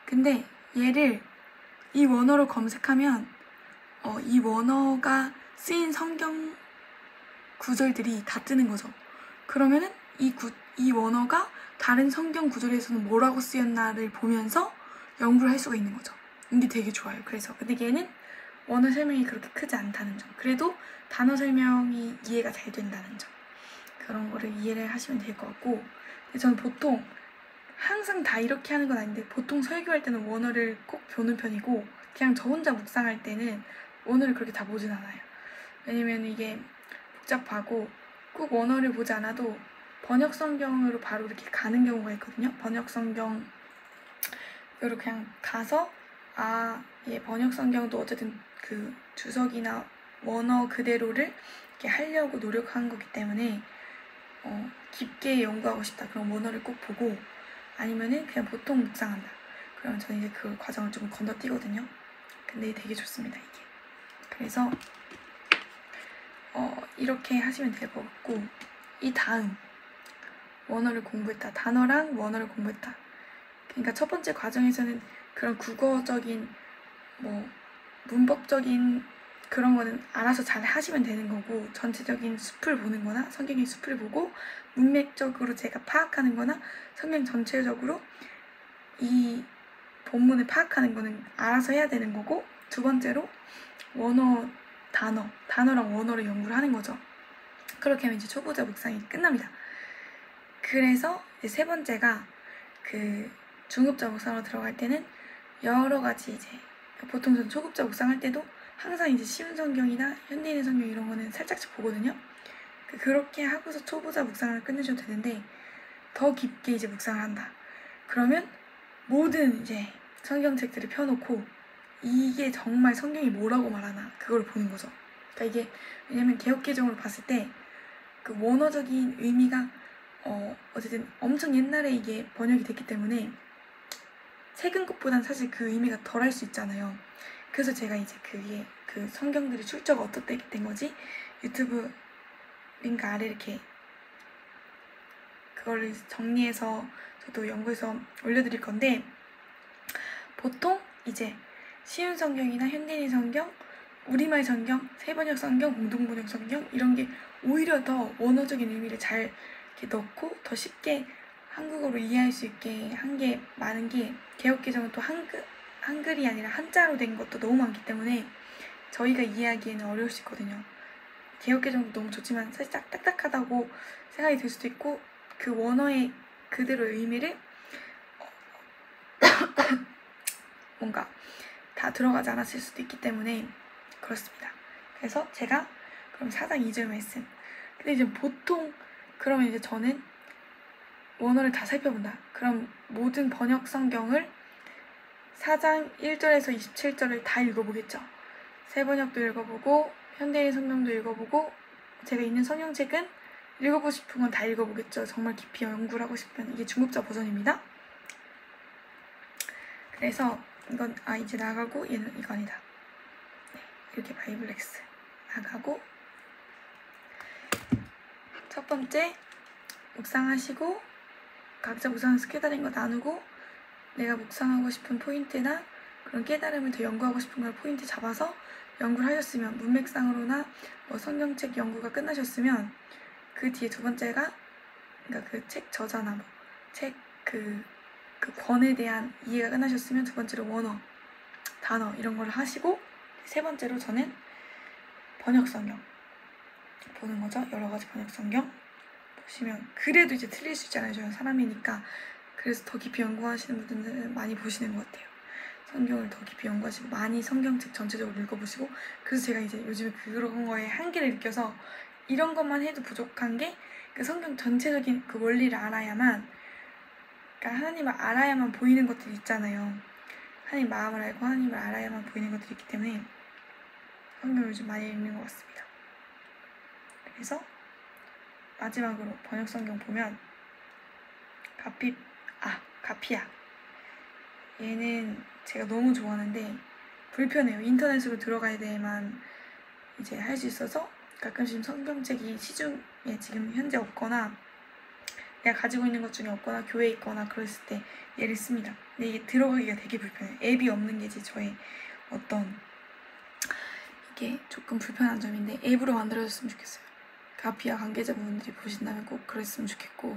근데 얘를 이 원어로 검색하면 이 원어가 쓰인 성경 구절들이 다 뜨는 거죠. 그러면은 이 원어가 다른 성경 구절에서는 뭐라고 쓰였나를 보면서 연구를 할 수가 있는 거죠. 이게 되게 좋아요. 그래서 근데 얘는 원어 설명이 그렇게 크지 않다는 점. 그래도 단어 설명이 이해가 잘 된다는 점. 그런 거를 이해를 하시면 될 것 같고, 근데 저는 보통 항상 다 이렇게 하는 건 아닌데 보통 설교할 때는 원어를 꼭 보는 편이고, 그냥 저 혼자 묵상할 때는 원어를 그렇게 다 보진 않아요. 왜냐면 이게 복잡하고 꼭 원어를 보지 않아도 번역 성경으로 바로 이렇게 가는 경우가 있거든요. 번역 성경으로 그냥 가서 번역 성경도 어쨌든 그 주석이나 원어 그대로를 이렇게 하려고 노력한 거기 때문에 깊게 연구하고 싶다. 그럼 원어를 꼭 보고, 아니면은 그냥 보통 묵상한다. 그러면 저는 이제 그 과정을 좀 건너뛰거든요. 근데 되게 좋습니다, 이게. 그래서 이렇게 하시면 될 것 같고, 이 다음 원어를 공부했다. 단어랑 원어를 공부했다. 그러니까 첫 번째 과정에서는 그런 국어적인 뭐 문법적인 그런 거는 알아서 잘 하시면 되는 거고, 전체적인 숲을 보는 거나 성경의 숲을 보고 문맥적으로 제가 파악하는 거나 성경 전체적으로 이 본문을 파악하는 거는 알아서 해야 되는 거고, 두 번째로 원어, 단어랑 원어를 연구를 하는 거죠. 그렇게 하면 이제 초보자 묵상이 끝납니다. 그래서 이제 세 번째가 그 중급자 묵상으로 들어갈 때는 여러 가지 이제 보통 전 초급자 묵상할 때도 항상 이제 쉬운 성경이나 현대인의 성경 이런 거는 살짝씩 보거든요. 그렇게 하고서 초보자 묵상을 끝내셔도 되는데, 더 깊게 이제 묵상을 한다. 그러면 모든 이제 성경책들을 펴놓고 이게 정말 성경이 뭐라고 말하나 그걸 보는 거죠. 그러니까 이게 왜냐면 개역개정으로 봤을 때 그 원어적인 의미가 어쨌든 엄청 옛날에 이게 번역이 됐기 때문에 최근 것보단 사실 그 의미가 덜할 수 있잖아요. 그래서 제가 이제 그게 그 성경들의 출처가 어떻게 된 거지? 유튜브 링크 아래 이렇게 그거를 정리해서 저도 연구해서 올려드릴 건데, 보통 이제 쉬운 성경이나 현대인 성경, 우리말 성경, 세번역 성경, 공동번역 성경 이런 게 오히려 더 원어적인 의미를 잘 이렇게 넣고 더 쉽게 한국어로 이해할 수 있게 한 게 많은 게, 개역개정은 또 한글이 아니라 한자로 된 것도 너무 많기 때문에 저희가 이해하기에는 어려울 수 있거든요. 개혁개정도 너무 좋지만 살짝 딱딱하다고 생각이 들 수도 있고 그 원어의 그대로의 의미를 뭔가 다 들어가지 않았을 수도 있기 때문에 그렇습니다. 그래서 제가 그럼 4장 2절 말씀. 근데 이제 보통 그러면 이제 저는 원어를 다 살펴본다. 그럼 모든 번역 성경을 4장 1절에서 27절을 다 읽어보겠죠. 새번역도 읽어보고 현대인 성경도 읽어보고 제가 있는 성경책은 읽어보고 싶은 건 다 읽어보겠죠. 정말 깊이 연구를 하고 싶은 이게 중국자 버전입니다. 그래서 이건 이제 나가고 얘는 이거 아니다. 네, 이렇게 바이블렉스 나가고 첫 번째 묵상하시고 각자 묵상 깨달은 거 나누고 내가 묵상하고 싶은 포인트나 그런 깨달음을 더 연구하고 싶은 걸 포인트 잡아서 연구를 하셨으면 문맥상으로나 뭐 성경책 연구가 끝나셨으면 그 뒤에 두 번째가 그러니까 그 책 저자나 뭐 책 그 권에 대한 이해가 끝나셨으면 두 번째로 원어, 단어 이런 걸 하시고 세 번째로 저는 번역 성경 보는 거죠. 여러 가지 번역 성경 보시면 그래도 이제 틀릴 수 있잖아요. 저는 사람이니까. 그래서 더 깊이 연구하시는 분들은 많이 보시는 것 같아요. 성경을 더 깊이 연구하시고 많이 성경책 전체적으로 읽어보시고 그래서 제가 이제 요즘에 그런 거에 한계를 느껴서 이런 것만 해도 부족한 게 그 성경 전체적인 그 원리를 알아야만 그러니까 하나님을 알아야만 보이는 것들이 있잖아요. 하나님 마음을 알고 하나님을 알아야만 보이는 것들이 있기 때문에 성경을 요즘 많이 읽는 것 같습니다. 그래서 마지막으로 번역 성경 보면 가피야 얘는 제가 너무 좋아하는데 불편해요. 인터넷으로 들어가야 돼만 이제 할 수 있어서 가끔씩 성경책이 시중에 지금 현재 없거나 내가 가지고 있는 것 중에 없거나 교회에 있거나 그랬을 때 얘를 씁니다. 근데 이게 들어가기가 되게 불편해요. 앱이 없는 게 이제 저의 어떤 이게 조금 불편한 점인데 앱으로 만들어졌으면 좋겠어요. 가피아 관계자분들이 보신다면 꼭 그랬으면 좋겠고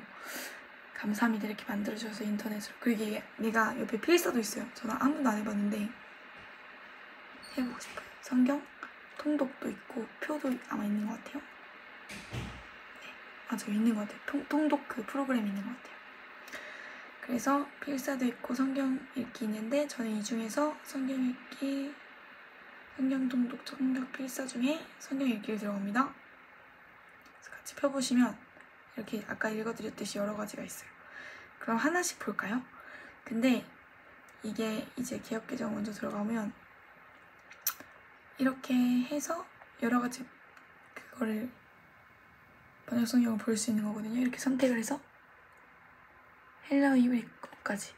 감사합니다. 이렇게 만들어줘서 인터넷으로. 그리고 이게 얘가 옆에 필사도 있어요. 저는 한 번도 안 해봤는데 해보고 싶어요. 성경 통독도 있고 표도 아마 있는 것 같아요. 네, 맞아요. 있는 것 같아요. 통독 그 프로그램이 있는 것 같아요. 그래서 필사도 있고 성경 읽기 있는데 저는 이 중에서 성경 읽기, 성경 통독, 성경 필사 중에 성경 읽기를 들어갑니다. 그래서 같이 펴보시면 이렇게 아까 읽어드렸듯이 여러 가지가 있어요. 그럼 하나씩 볼까요? 근데 이게 이제 개혁개정 먼저 들어가면 이렇게 해서 여러 가지 그거를 번역 성경을 볼 수 있는 거거든요. 이렇게 선택을 해서 헬라어 히브리어까지.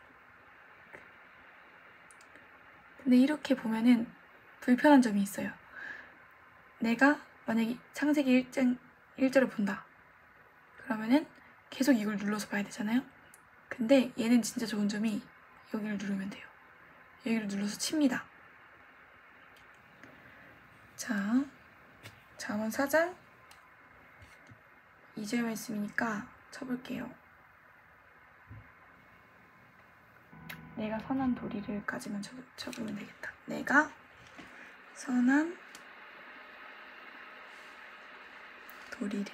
근데 이렇게 보면은 불편한 점이 있어요. 내가 만약에 창세기 1절을 본다. 그러면은 계속 이걸 눌러서 봐야 되잖아요. 근데 얘는 진짜 좋은 점이 여기를 누르면 돼요. 여기를 눌러서 칩니다. 자, 잠언 4장 2절 말씀이니까 쳐볼게요. 내가 선한 도리를까지만 쳐보면 되겠다. 내가 선한 도리를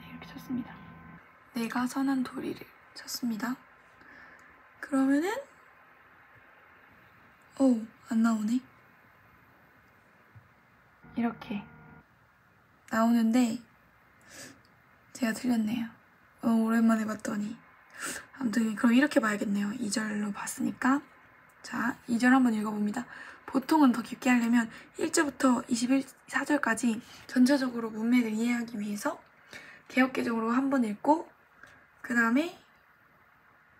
이렇게 쳤습니다. 내가 선한 도리를 쳤습니다. 그러면은 안 나오네. 이렇게 나오는데 제가 틀렸네요. 오랜만에 봤더니 아무튼 그럼 이렇게 봐야겠네요. 2절로 봤으니까 자 2절 한번 읽어봅니다. 보통은 더 깊게 하려면 1절부터 24절까지 전체적으로 문맥을 이해하기 위해서 개혁개정으로 한번 읽고 그 다음에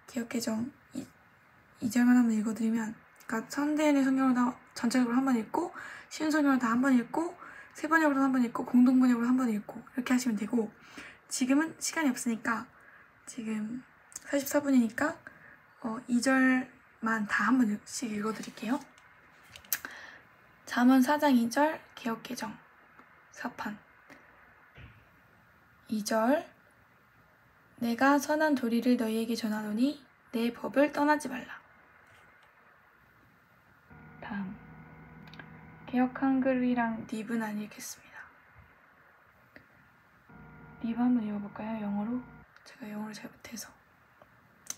개혁개정 2절만 한번 읽어드리면 그러니까 선대인의 성경을 전체적으로 한번 읽고 쉬운 성경을 다 한번 읽고 세번역으로 한번 읽고 공동번역으로 한번 읽고 이렇게 하시면 되고 지금은 시간이 없으니까 지금 44분이니까 2절만 다 한 번씩 읽어드릴게요. 잠언 4장 2절 개혁개정 4판 2절 내가 선한 도리를 너희에게 전하노니 내 법을 떠나지 말라. 다음 개역 한글이랑 닙은 안 읽겠습니다. 닙 한번 읽어볼까요? 영어로? 제가 영어를 잘 못해서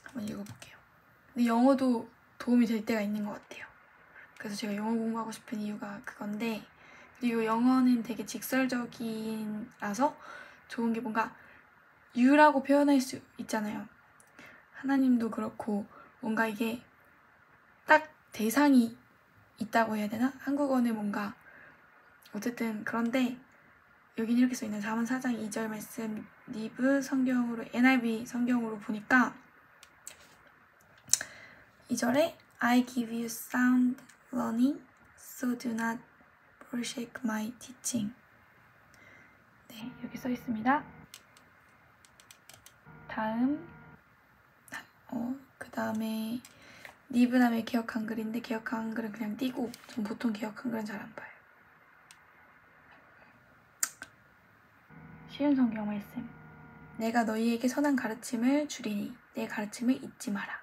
한번 읽어볼게요. 근데 영어도 도움이 될 때가 있는 것 같아요. 그래서 제가 영어 공부하고 싶은 이유가 그건데, 그리고 영어는 되게 직설적이라서 좋은 게 뭔가 you라고 표현할 수 있잖아요. 하나님도 그렇고 뭔가 이게 딱 대상이 있다고 해야 되나? 한국어는 뭔가 어쨌든 그런데 여긴 이렇게 써있는 잠언 4장 2절 말씀 닙 성경으로 NIV 성경으로 보니까 2절에 I give you sound learning, so do not forsake my teaching. 네, 이렇게 써 있습니다. 다음, 그 다음에 닙 다음에 개역 한글인데 개역 한글은 그냥 띄고 전 보통 개역 한글은 잘 안 봐요. 쉬운 성경 말씀. 내가 너희에게 선한 가르침을 주리니 내 가르침을 잊지 마라.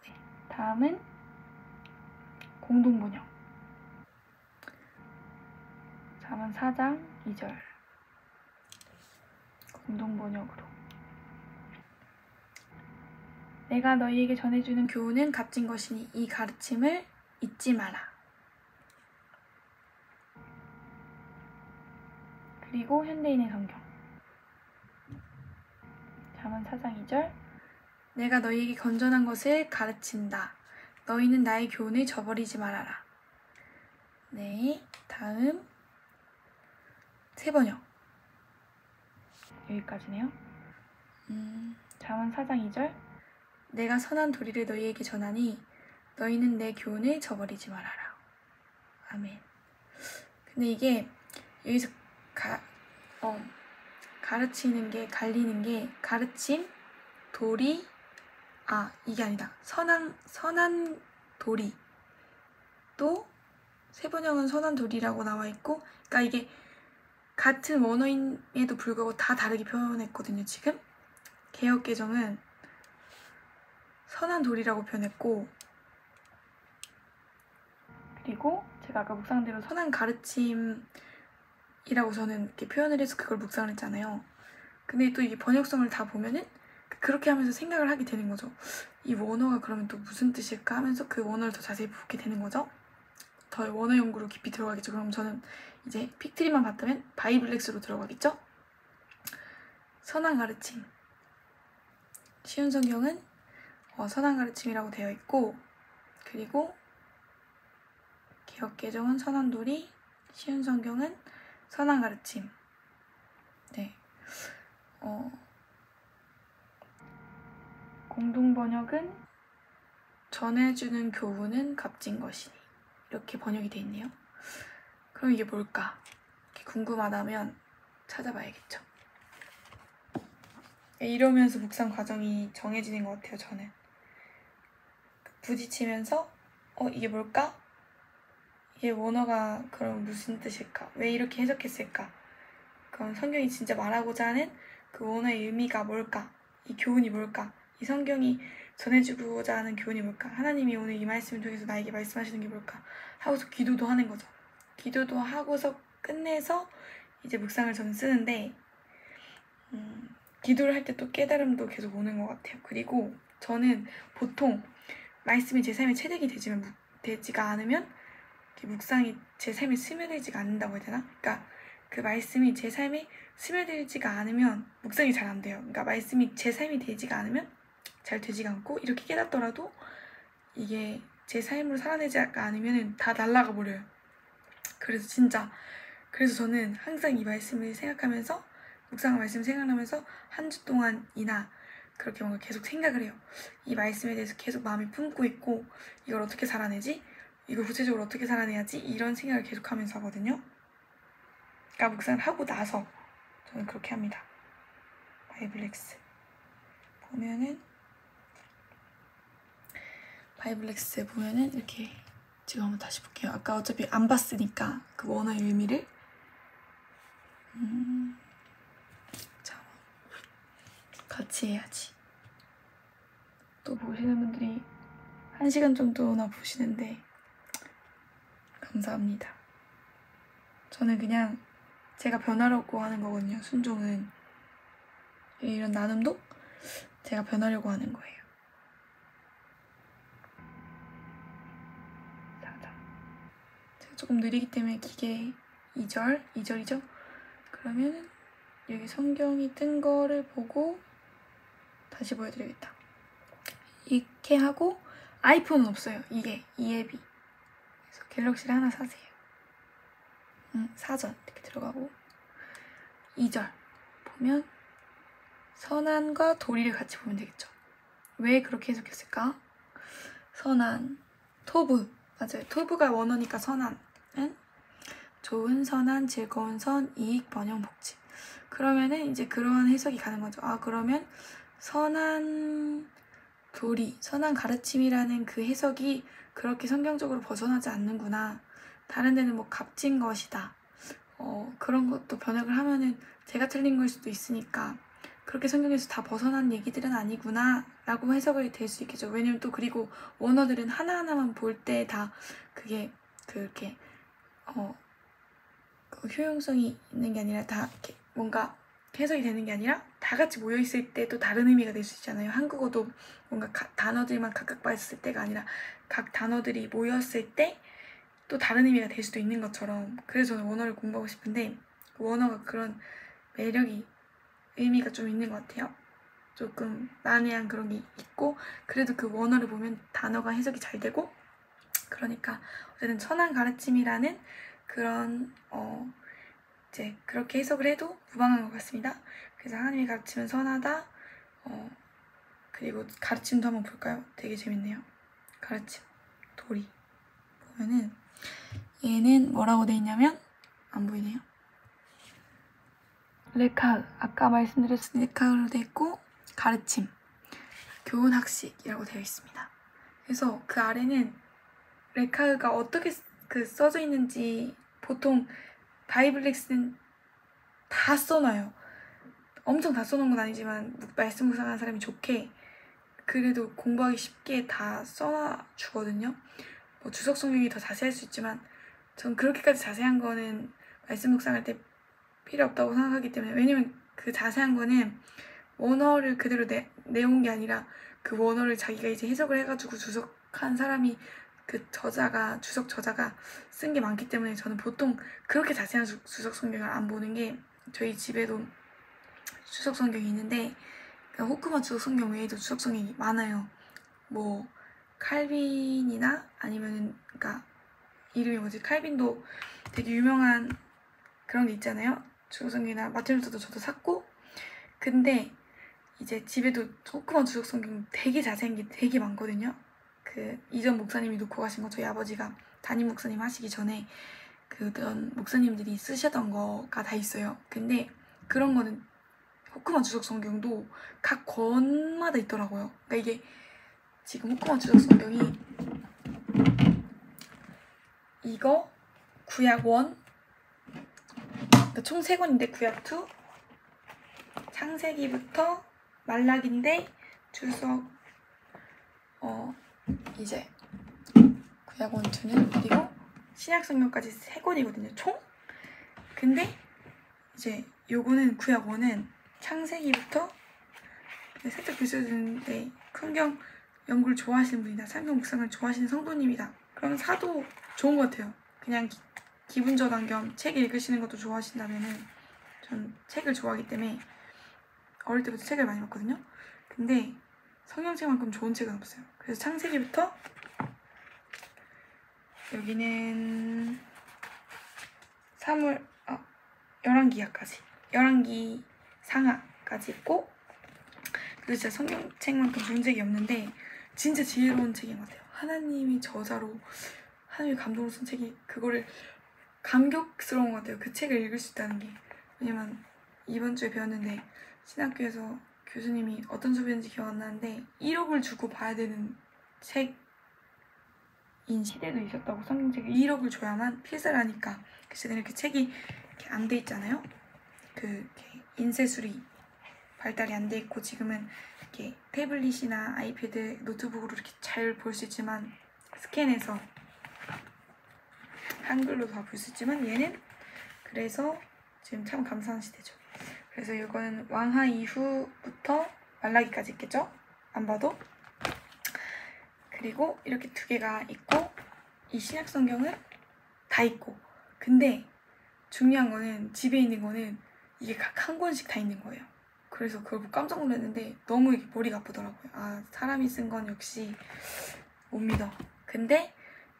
네, 다음은 공동번역. 잠언 4장 2절 공동번역으로. 내가 너희에게 전해주는 교훈은 값진 것이니 이 가르침을 잊지 마라. 그리고 현대인의 성경. 잠언 4장 2절 내가 너희에게 건전한 것을 가르친다. 너희는 나의 교훈을 저버리지 말아라. 네, 다음 세번역. 여기까지네요. 잠언 4장 2절 내가 선한 도리를 너희에게 전하니 너희는 내 교훈을 저버리지 말아라. 아멘. 근데 이게 여기서 가르치는 게 갈리는 게 가르침, 도리, 이게 아니다. 선한 도리. 또 세번역은 선한 도리라고 나와 있고, 그러니까 이게 같은 원어임에도 불구하고 다 다르게 표현했거든요. 지금 개역개정은 선한 도리라고 표현했고, 그리고 제가 아까 묵상대로 선한 가르침이라고 저는 이렇게 표현을 해서 그걸 묵상을 했잖아요. 근데 또 이게 번역성을 다 보면은 그렇게 하면서 생각을 하게 되는 거죠. 이 원어가 그러면 또 무슨 뜻일까 하면서 그 원어를 더 자세히 보게 되는 거죠. 더 원어 연구로 깊이 들어가겠죠. 그럼 저는 이제 픽트리만 봤다면 바이블렉스로 들어가겠죠. 선한 가르침. 쉬운 성경은 선한 가르침이라고 되어 있고, 그리고 개역개정은 선한 도리, 쉬운 성경은 선한 가르침. 네. 공동번역은 전해주는 교훈은 값진 것이니 이렇게 번역이 되어 있네요. 그럼 이게 뭘까? 이렇게 궁금하다면 찾아봐야겠죠. 이러면서 묵상 과정이 정해지는 것 같아요. 저는 부딪히면서 이게 뭘까? 이게 원어가 그럼 무슨 뜻일까? 왜 이렇게 해석했을까? 그럼 성경이 진짜 말하고자 하는 그 원어의 의미가 뭘까? 이 교훈이 뭘까? 이 성경이 전해주고자 하는 교훈이 뭘까? 하나님이 오늘 이 말씀을 통해서 나에게 말씀하시는 게 뭘까? 하고서 기도도 하는 거죠. 기도도 하고서 끝내서 이제 묵상을 저는 쓰는데, 기도를 할 때 또 깨달음도 계속 오는 것 같아요. 그리고 저는 보통 말씀이 제 삶에 체득이 되지가 않으면 묵상이 제 삶에 스며들지가 않는다고 해야 되나? 그러니까 그 말씀이 제 삶에 스며들지가 않으면 묵상이 잘 안 돼요. 그러니까 말씀이 제 삶이 되지가 않으면 잘 되지가 않고, 이렇게 깨닫더라도 이게 제 삶으로 살아내지 않으면 다 날아가 버려요. 그래서 저는 항상 이 말씀을 생각하면서, 묵상 말씀 생각하면서 한 주 동안이나 그렇게 뭔가 계속 생각을 해요. 이 말씀에 대해서 계속 마음이 품고 있고, 이걸 어떻게 살아내지? 이걸 구체적으로 어떻게 살아내야지? 이런 생각을 계속 하면서 하거든요. 그러니까 묵상을 하고 나서 저는 그렇게 합니다. 바이블렉스 보면은 이렇게 지금 한번 다시 볼게요. 아까 어차피 안 봤으니까 그 원어의 의미를. 자, 같이 해야지. 또 보시는 분들이 1시간 정도나 보시는데 감사합니다. 저는 그냥 제가 변하려고 하는 거거든요. 순종은 이런 나눔도 제가 변하려고 하는 거예요. 제가 조금 느리기 때문에 기계 2절이죠? 그러면 여기 성경이 뜬 거를 보고 다시 보여드리겠다. 이렇게 하고 아이폰은 없어요. 이게 이 앱이. 그래서 갤럭시를 하나 사세요. 사전 이렇게 들어가고 2절 보면 선한과 도리를 같이 보면 되겠죠. 왜 그렇게 해석했을까? 선한, 토브. 맞아요. 토브가 원어니까 선한은 좋은, 선한, 즐거운, 선, 이익, 번영, 복지. 그러면은 이제 그러한 해석이 가는 거죠. 아, 그러면 선한 도리, 선한 가르침이라는 그 해석이 그렇게 성경적으로 벗어나지 않는구나. 다른 데는 뭐 값진 것이다. 그런 것도 번역을 하면은 제가 틀린 걸 수도 있으니까 그렇게 성경에서 다 벗어난 얘기들은 아니구나 라고 해석이 될 수 있겠죠. 왜냐면 또 그리고 원어들은 하나하나만 볼 때 다 그게 그렇게 효용성이 있는 게 아니라 다 이렇게 뭔가 해석이 되는 게 아니라 다 같이 모여있을 때 또 다른 의미가 될 수 있잖아요. 한국어도 뭔가 단어들만 각각 빠졌을 때가 아니라 각 단어들이 모였을 때 또 다른 의미가 될 수도 있는 것처럼, 그래서 저는 원어를 공부하고 싶은데 원어가 그런 매력이, 의미가 좀 있는 것 같아요. 조금 난해한 그런 게 있고 그래도 그 원어를 보면 단어가 해석이 잘 되고, 그러니까 어쨌든 선한 가르침이라는 그런 이제 그렇게 해석을 해도 무방한 것 같습니다. 그래서 하나님의 가르침은 선하다. 그리고 가르침도 한번 볼까요? 되게 재밌네요. 가르침, 도리 보면은 얘는 뭐라고 돼 있냐면, 안 보이네요. 레카흐, 아까 말씀드렸을 레카흐로 돼 있고 가르침, 교훈학식이라고 되어 있습니다. 그래서 그 아래는 레카흐가 어떻게 써져 있는지 보통 바이블렉스는 다 써놔요. 엄청 다 써놓은 건 아니지만 말씀 묵상하는 사람이 좋게 그래도 공부하기 쉽게 다 써놔주거든요. 뭐 주석 성경이 더 자세할 수 있지만 전 그렇게까지 자세한 거는 말씀 묵상할 때 필요 없다고 생각하기 때문에, 왜냐면 그 자세한 거는 원어를 그대로 내온 게 아니라 그 원어를 자기가 이제 해석을 해가지고 주석한 사람이 주석 저자가 쓴 게 많기 때문에 저는 보통 그렇게 자세한 주석 성경을 안 보는 게, 저희 집에도 주석 성경이 있는데 그러니까 호크만 주석 성경 외에도 주석 성경이 많아요. 뭐 칼빈이나 아니면은 그러니까 이름이 뭐지? 칼빈도 되게 유명한 그런 게 있잖아요. 주석 성경이나 마틴 루터도 저도 샀고, 근데 이제 집에도 호크만 주석 성경 되게 자세한 게 되게 많거든요. 그 이전 목사님이 놓고 가신 거 저희 아버지가 담임 목사님 하시기 전에 그런 목사님들이 쓰셨던 거가 다 있어요. 근데 그런 거는 호크만 주석 성경도 각 권마다 있더라고요. 그러니까 이게 지금 호크만 주석 성경이 이거 구약 1, 그러니까 총 3권인데 구약 2, 창세기부터 말라기인데 주석 이제 구약 1, 2는 그리고 신약 성경까지 3권이거든요 총. 근데 이제 요거는 구약 1은 창세기부터, 살짝 비춰주는데 성경 연구를 좋아하시는 분이다, 성경 묵상을 좋아하시는 성도님이다, 그러면 사도 좋은 것 같아요. 그냥 기분 전환 겸 책 읽으시는 것도 좋아하신다면은, 전 책을 좋아하기 때문에 어릴 때부터 책을 많이 봤거든요. 근데 성경책만큼 좋은 책은 없어요. 그래서 창세기부터 여기는 열왕기하까지, 열왕기 상하까지 있고, 그리고 진짜 성경책만큼 좋은 책이 없는데 진짜 지혜로운 책인 것 같아요. 하나님이 저자로 하나님이 감동으로 쓴 책이, 그거를 감격스러운 것 같아요. 그 책을 읽을 수 있다는 게. 왜냐면 이번 주에 배웠는데 신학교에서 교수님이 어떤 수업이었는지 기억 안 나는데 1억을 주고 봐야 되는 책인 시대도 있었다고. 성경책을 1억을 줘야만 필사를 하니까. 그래서 이렇게 책이 이렇게 안 돼 있잖아요. 그 이렇게 인쇄술이 발달이 안 돼 있고 지금은 이렇게 태블릿이나 아이패드, 노트북으로 이렇게 잘 볼 수 있지만 스캔해서 한글로 다 볼 수 있지만 얘는 그래서 지금 참 감사한 시대죠. 그래서 이거는 왕하 이후부터 말라기까지 있겠죠? 안 봐도. 그리고 이렇게 두 개가 있고 이 신약 성경은 다 있고 근데 중요한 거는 집에 있는 거는 이게 각 한 권씩 다 있는 거예요. 그래서 그걸 보고 깜짝 놀랐는데 너무 이게 머리가 아프더라고요. 아 사람이 쓴 건 역시 못 믿어. 근데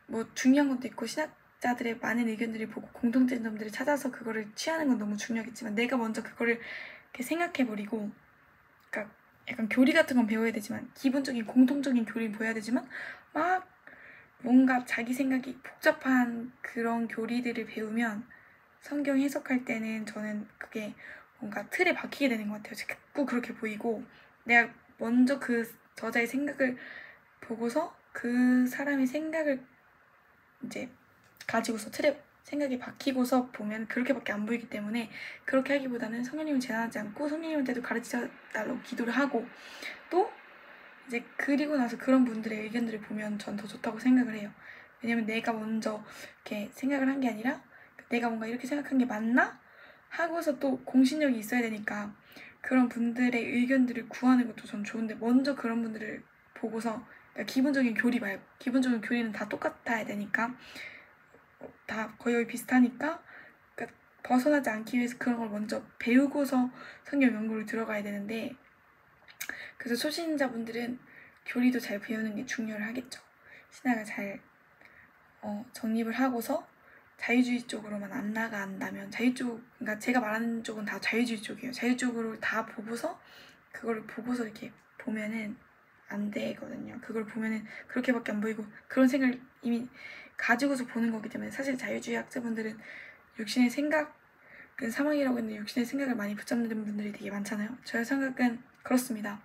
뭐 중요한 것도 있고 신학자들의 많은 의견들을 보고 공통된 점들을 찾아서 그거를 취하는 건 너무 중요하겠지만 내가 먼저 그거를 이렇게 생각해버리고 그러니까 약간 교리 같은 건 배워야 되지만 기본적인 공통적인 교리는 보여야 되지만 막 뭔가 자기 생각이 복잡한 그런 교리들을 배우면 성경 해석할 때는 저는 그게 뭔가 틀에 박히게 되는 것 같아요. 자꾸 그렇게 보이고 내가 먼저 그 저자의 생각을 보고서 그 사람의 생각을 이제 가지고서 틀에 생각이 박히고서 보면 그렇게밖에 안 보이기 때문에 그렇게 하기보다는 성령님을 제한하지 않고 성령님한테도 가르쳐달라고 기도를 하고 또 이제 그리고 나서 그런 분들의 의견들을 보면 전 더 좋다고 생각을 해요. 왜냐면 내가 먼저 이렇게 생각을 한 게 아니라 내가 뭔가 이렇게 생각한 게 맞나? 하고서 또 공신력이 있어야 되니까 그런 분들의 의견들을 구하는 것도 전 좋은데 먼저 그런 분들을 보고서 그러니까 기본적인 교리 말고 기본적인 교리는 다 똑같아야 되니까 다 거의 비슷하니까 그러니까 벗어나지 않기 위해서 그런 걸 먼저 배우고서 성경 연구를 들어가야 되는데 그래서 초신자분들은 교리도 잘 배우는 게 중요를 하겠죠. 신학을 잘 정립을 하고서 자유주의 쪽으로만 안 나간다면 그러니까 제가 말하는 쪽은 다 자유주의 쪽이에요. 자유 쪽으로 다 보고서 그거를 보고서 이렇게 보면은 안 되거든요. 그걸 보면은 그렇게밖에 안 보이고 그런 생각을 이미 가지고서 보는 거기 때문에 사실 자유주의 학자분들은 육신의 생각은 사망이라고 했는데 육신의 생각을 많이 붙잡는 분들이 되게 많잖아요. 저의 생각은 그렇습니다.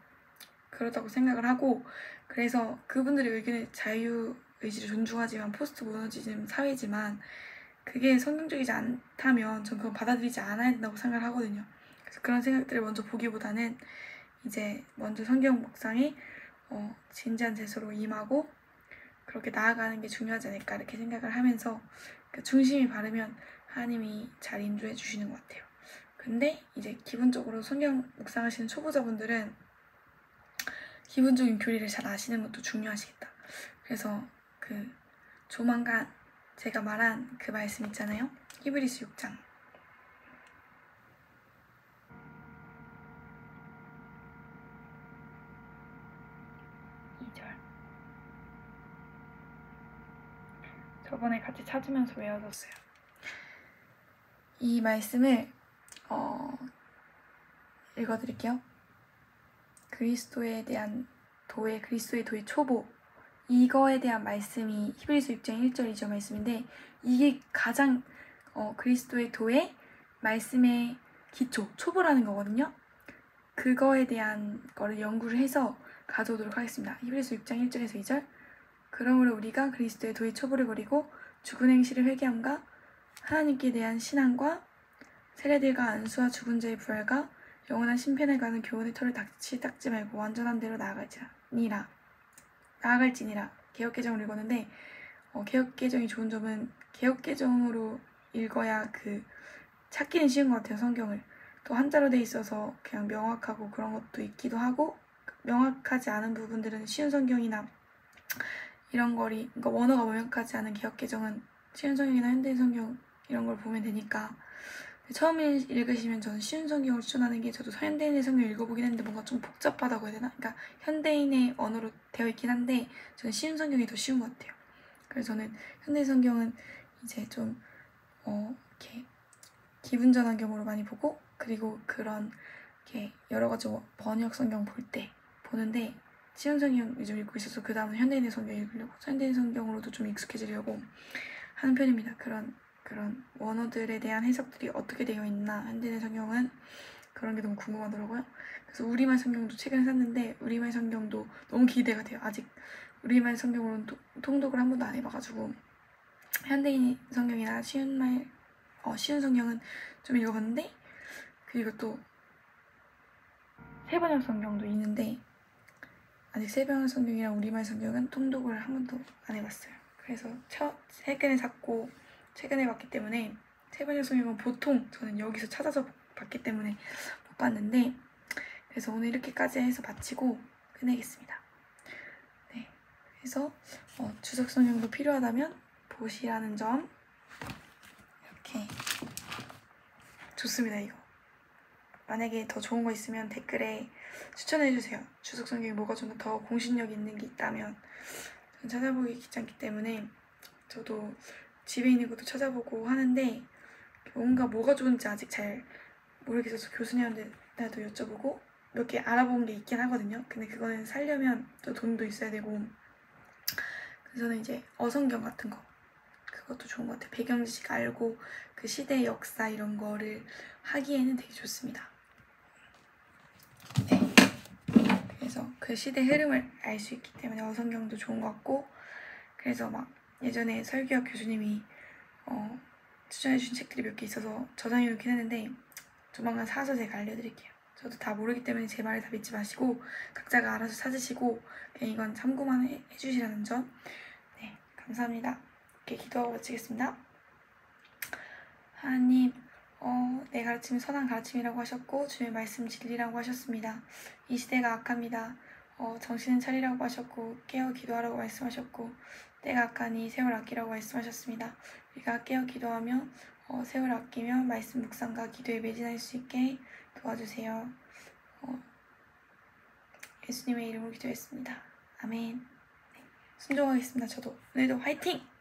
그렇다고 생각을 하고 그래서 그분들의 의견에 자유의지를 존중하지만 포스트 모더니즘 사회지만 그게 성경적이지 않다면 전 그건 받아들이지 않아야 된다고 생각을 하거든요. 그래서 그런 생각들을 먼저 보기보다는 이제 먼저 성경 묵상에 진지한 제소로 임하고 그렇게 나아가는 게 중요하지 않을까 이렇게 생각을 하면서 중심이 바르면 하나님이 잘 인도해 주시는 것 같아요. 근데 이제 기본적으로 성경 묵상하시는 초보자분들은 기본적인 교리를 잘 아시는 것도 중요하시겠다. 그래서 조만간 제가 말한 그 말씀 있잖아요. 히브리서 6장. 저번에 같이 찾으면서 외워뒀어요. 이 말씀을 읽어드릴게요. 그리스도에 대한 도의 그리스도의 도의 초보 이거에 대한 말씀이 히브리서 6장 1절 2절 말씀인데 이게 가장 그리스도의 도의 말씀의 기초, 초보라는 거거든요. 그거에 대한 거를 연구를 해서 가져오도록 하겠습니다. 히브리서 6장 1절에서 2절 그러므로 우리가 그리스도의 도의 초보를 버리고 죽은 행실을 회개함과 하나님께 대한 신앙과 세례들과 안수와 죽은 자의 부활과 영원한 심판을 가는 교훈의 털을 닦지 말고 완전한 대로 나아갈지니라. 개역개정을 읽었는데 개역개정이 좋은 점은 개역개정으로 읽어야 찾기는 쉬운 것 같아요. 성경을 또 한자로 돼 있어서 그냥 명확하고 그런 것도 있기도 하고 명확하지 않은 부분들은 쉬운 성경이나 이런 거리 그러니까 원어가 명확하지 않은 개역개정은 쉬운 성경이나 현대인 성경 이런 걸 보면 되니까 처음 읽으시면 저는 쉬운 성경을 추천하는 게 저도 현대인의 성경 읽어보긴 했는데 뭔가 좀 복잡하다고 해야 되나? 그러니까 현대인의 언어로 되어 있긴 한데 저는 쉬운 성경이 더 쉬운 것 같아요. 그래서 저는 현대 성경은 이제 좀 이렇게 기분 전환경으로 많이 보고 그리고 그런 이렇게 여러 가지 번역 성경 볼 때 보는데 쉬운 성경 요즘 읽고 있어서 그 다음은 현대인의 성경 읽으려고 현대인 성경으로도 좀 익숙해지려고 하는 편입니다. 그런 원어들에 대한 해석들이 어떻게 되어 있나 현대인 성경은 그런 게 너무 궁금하더라고요. 그래서 우리말 성경도 최근에 샀는데 우리말 성경도 너무 기대가 돼요. 아직 우리말 성경으로는 통독을 한 번도 안 해봐가지고 현대인 성경이나 쉬운 성경은 좀 읽어봤는데 그리고 또 세번역 성경도 있는데 아직 세번역 성경이랑 우리말 성경은 통독을 한 번도 안 해봤어요. 그래서 최근에 샀고 최근에 봤기 때문에 세번역 성경은 보통 저는 여기서 찾아서 봤기 때문에 못 봤는데, 그래서 오늘 이렇게까지 해서 마치고 끝내겠습니다. 네, 그래서 주석 성경도 필요하다면 보시라는 점. 이렇게 좋습니다. 이거 만약에 더 좋은 거 있으면 댓글에 추천해주세요. 주석 성경이 뭐가 좀 더 공신력 있는 게 있다면. 전 찾아보기 귀찮기 때문에 저도 집에 있는 것도 찾아보고 하는데 뭔가 뭐가 좋은지 아직 잘 모르겠어서 교수님한테도 여쭤보고 몇 개 알아본 게 있긴 하거든요. 근데 그거는 사려면 또 돈도 있어야 되고, 그래서 저는 이제 어성경 같은 거, 그것도 좋은 것 같아요. 배경 지식 알고 그 시대의 역사 이런 거를 하기에는 되게 좋습니다. 네, 그래서 그 시대 흐름을 알 수 있기 때문에 어성경도 좋은 것 같고, 그래서 막 예전에 설교학 교수님이 추천해주신 책들이 몇 개 있어서 저장해놓긴 했는데 조만간 사서 제가 알려드릴게요. 저도 다 모르기 때문에 제 말을 다 믿지 마시고 각자가 알아서 찾으시고 그냥 이건 참고만 해주시라는 점. 네, 감사합니다. 이렇게 기도하고 마치겠습니다. 하나님, 내 가르침이 선한 가르침이라고 하셨고 주의 말씀 진리라고 하셨습니다. 이 시대가 악합니다. 정신은 차리라고 하셨고 깨어 기도하라고 말씀하셨고 때가 악하니 세월 아끼라고 말씀하셨습니다. 우리가 깨어 기도하며 세월 아끼며 말씀 묵상과 기도에 매진할 수 있게 도와주세요. 예수님의 이름으로 기도했습니다. 아멘. 네, 순종하겠습니다. 저도 오늘도 화이팅!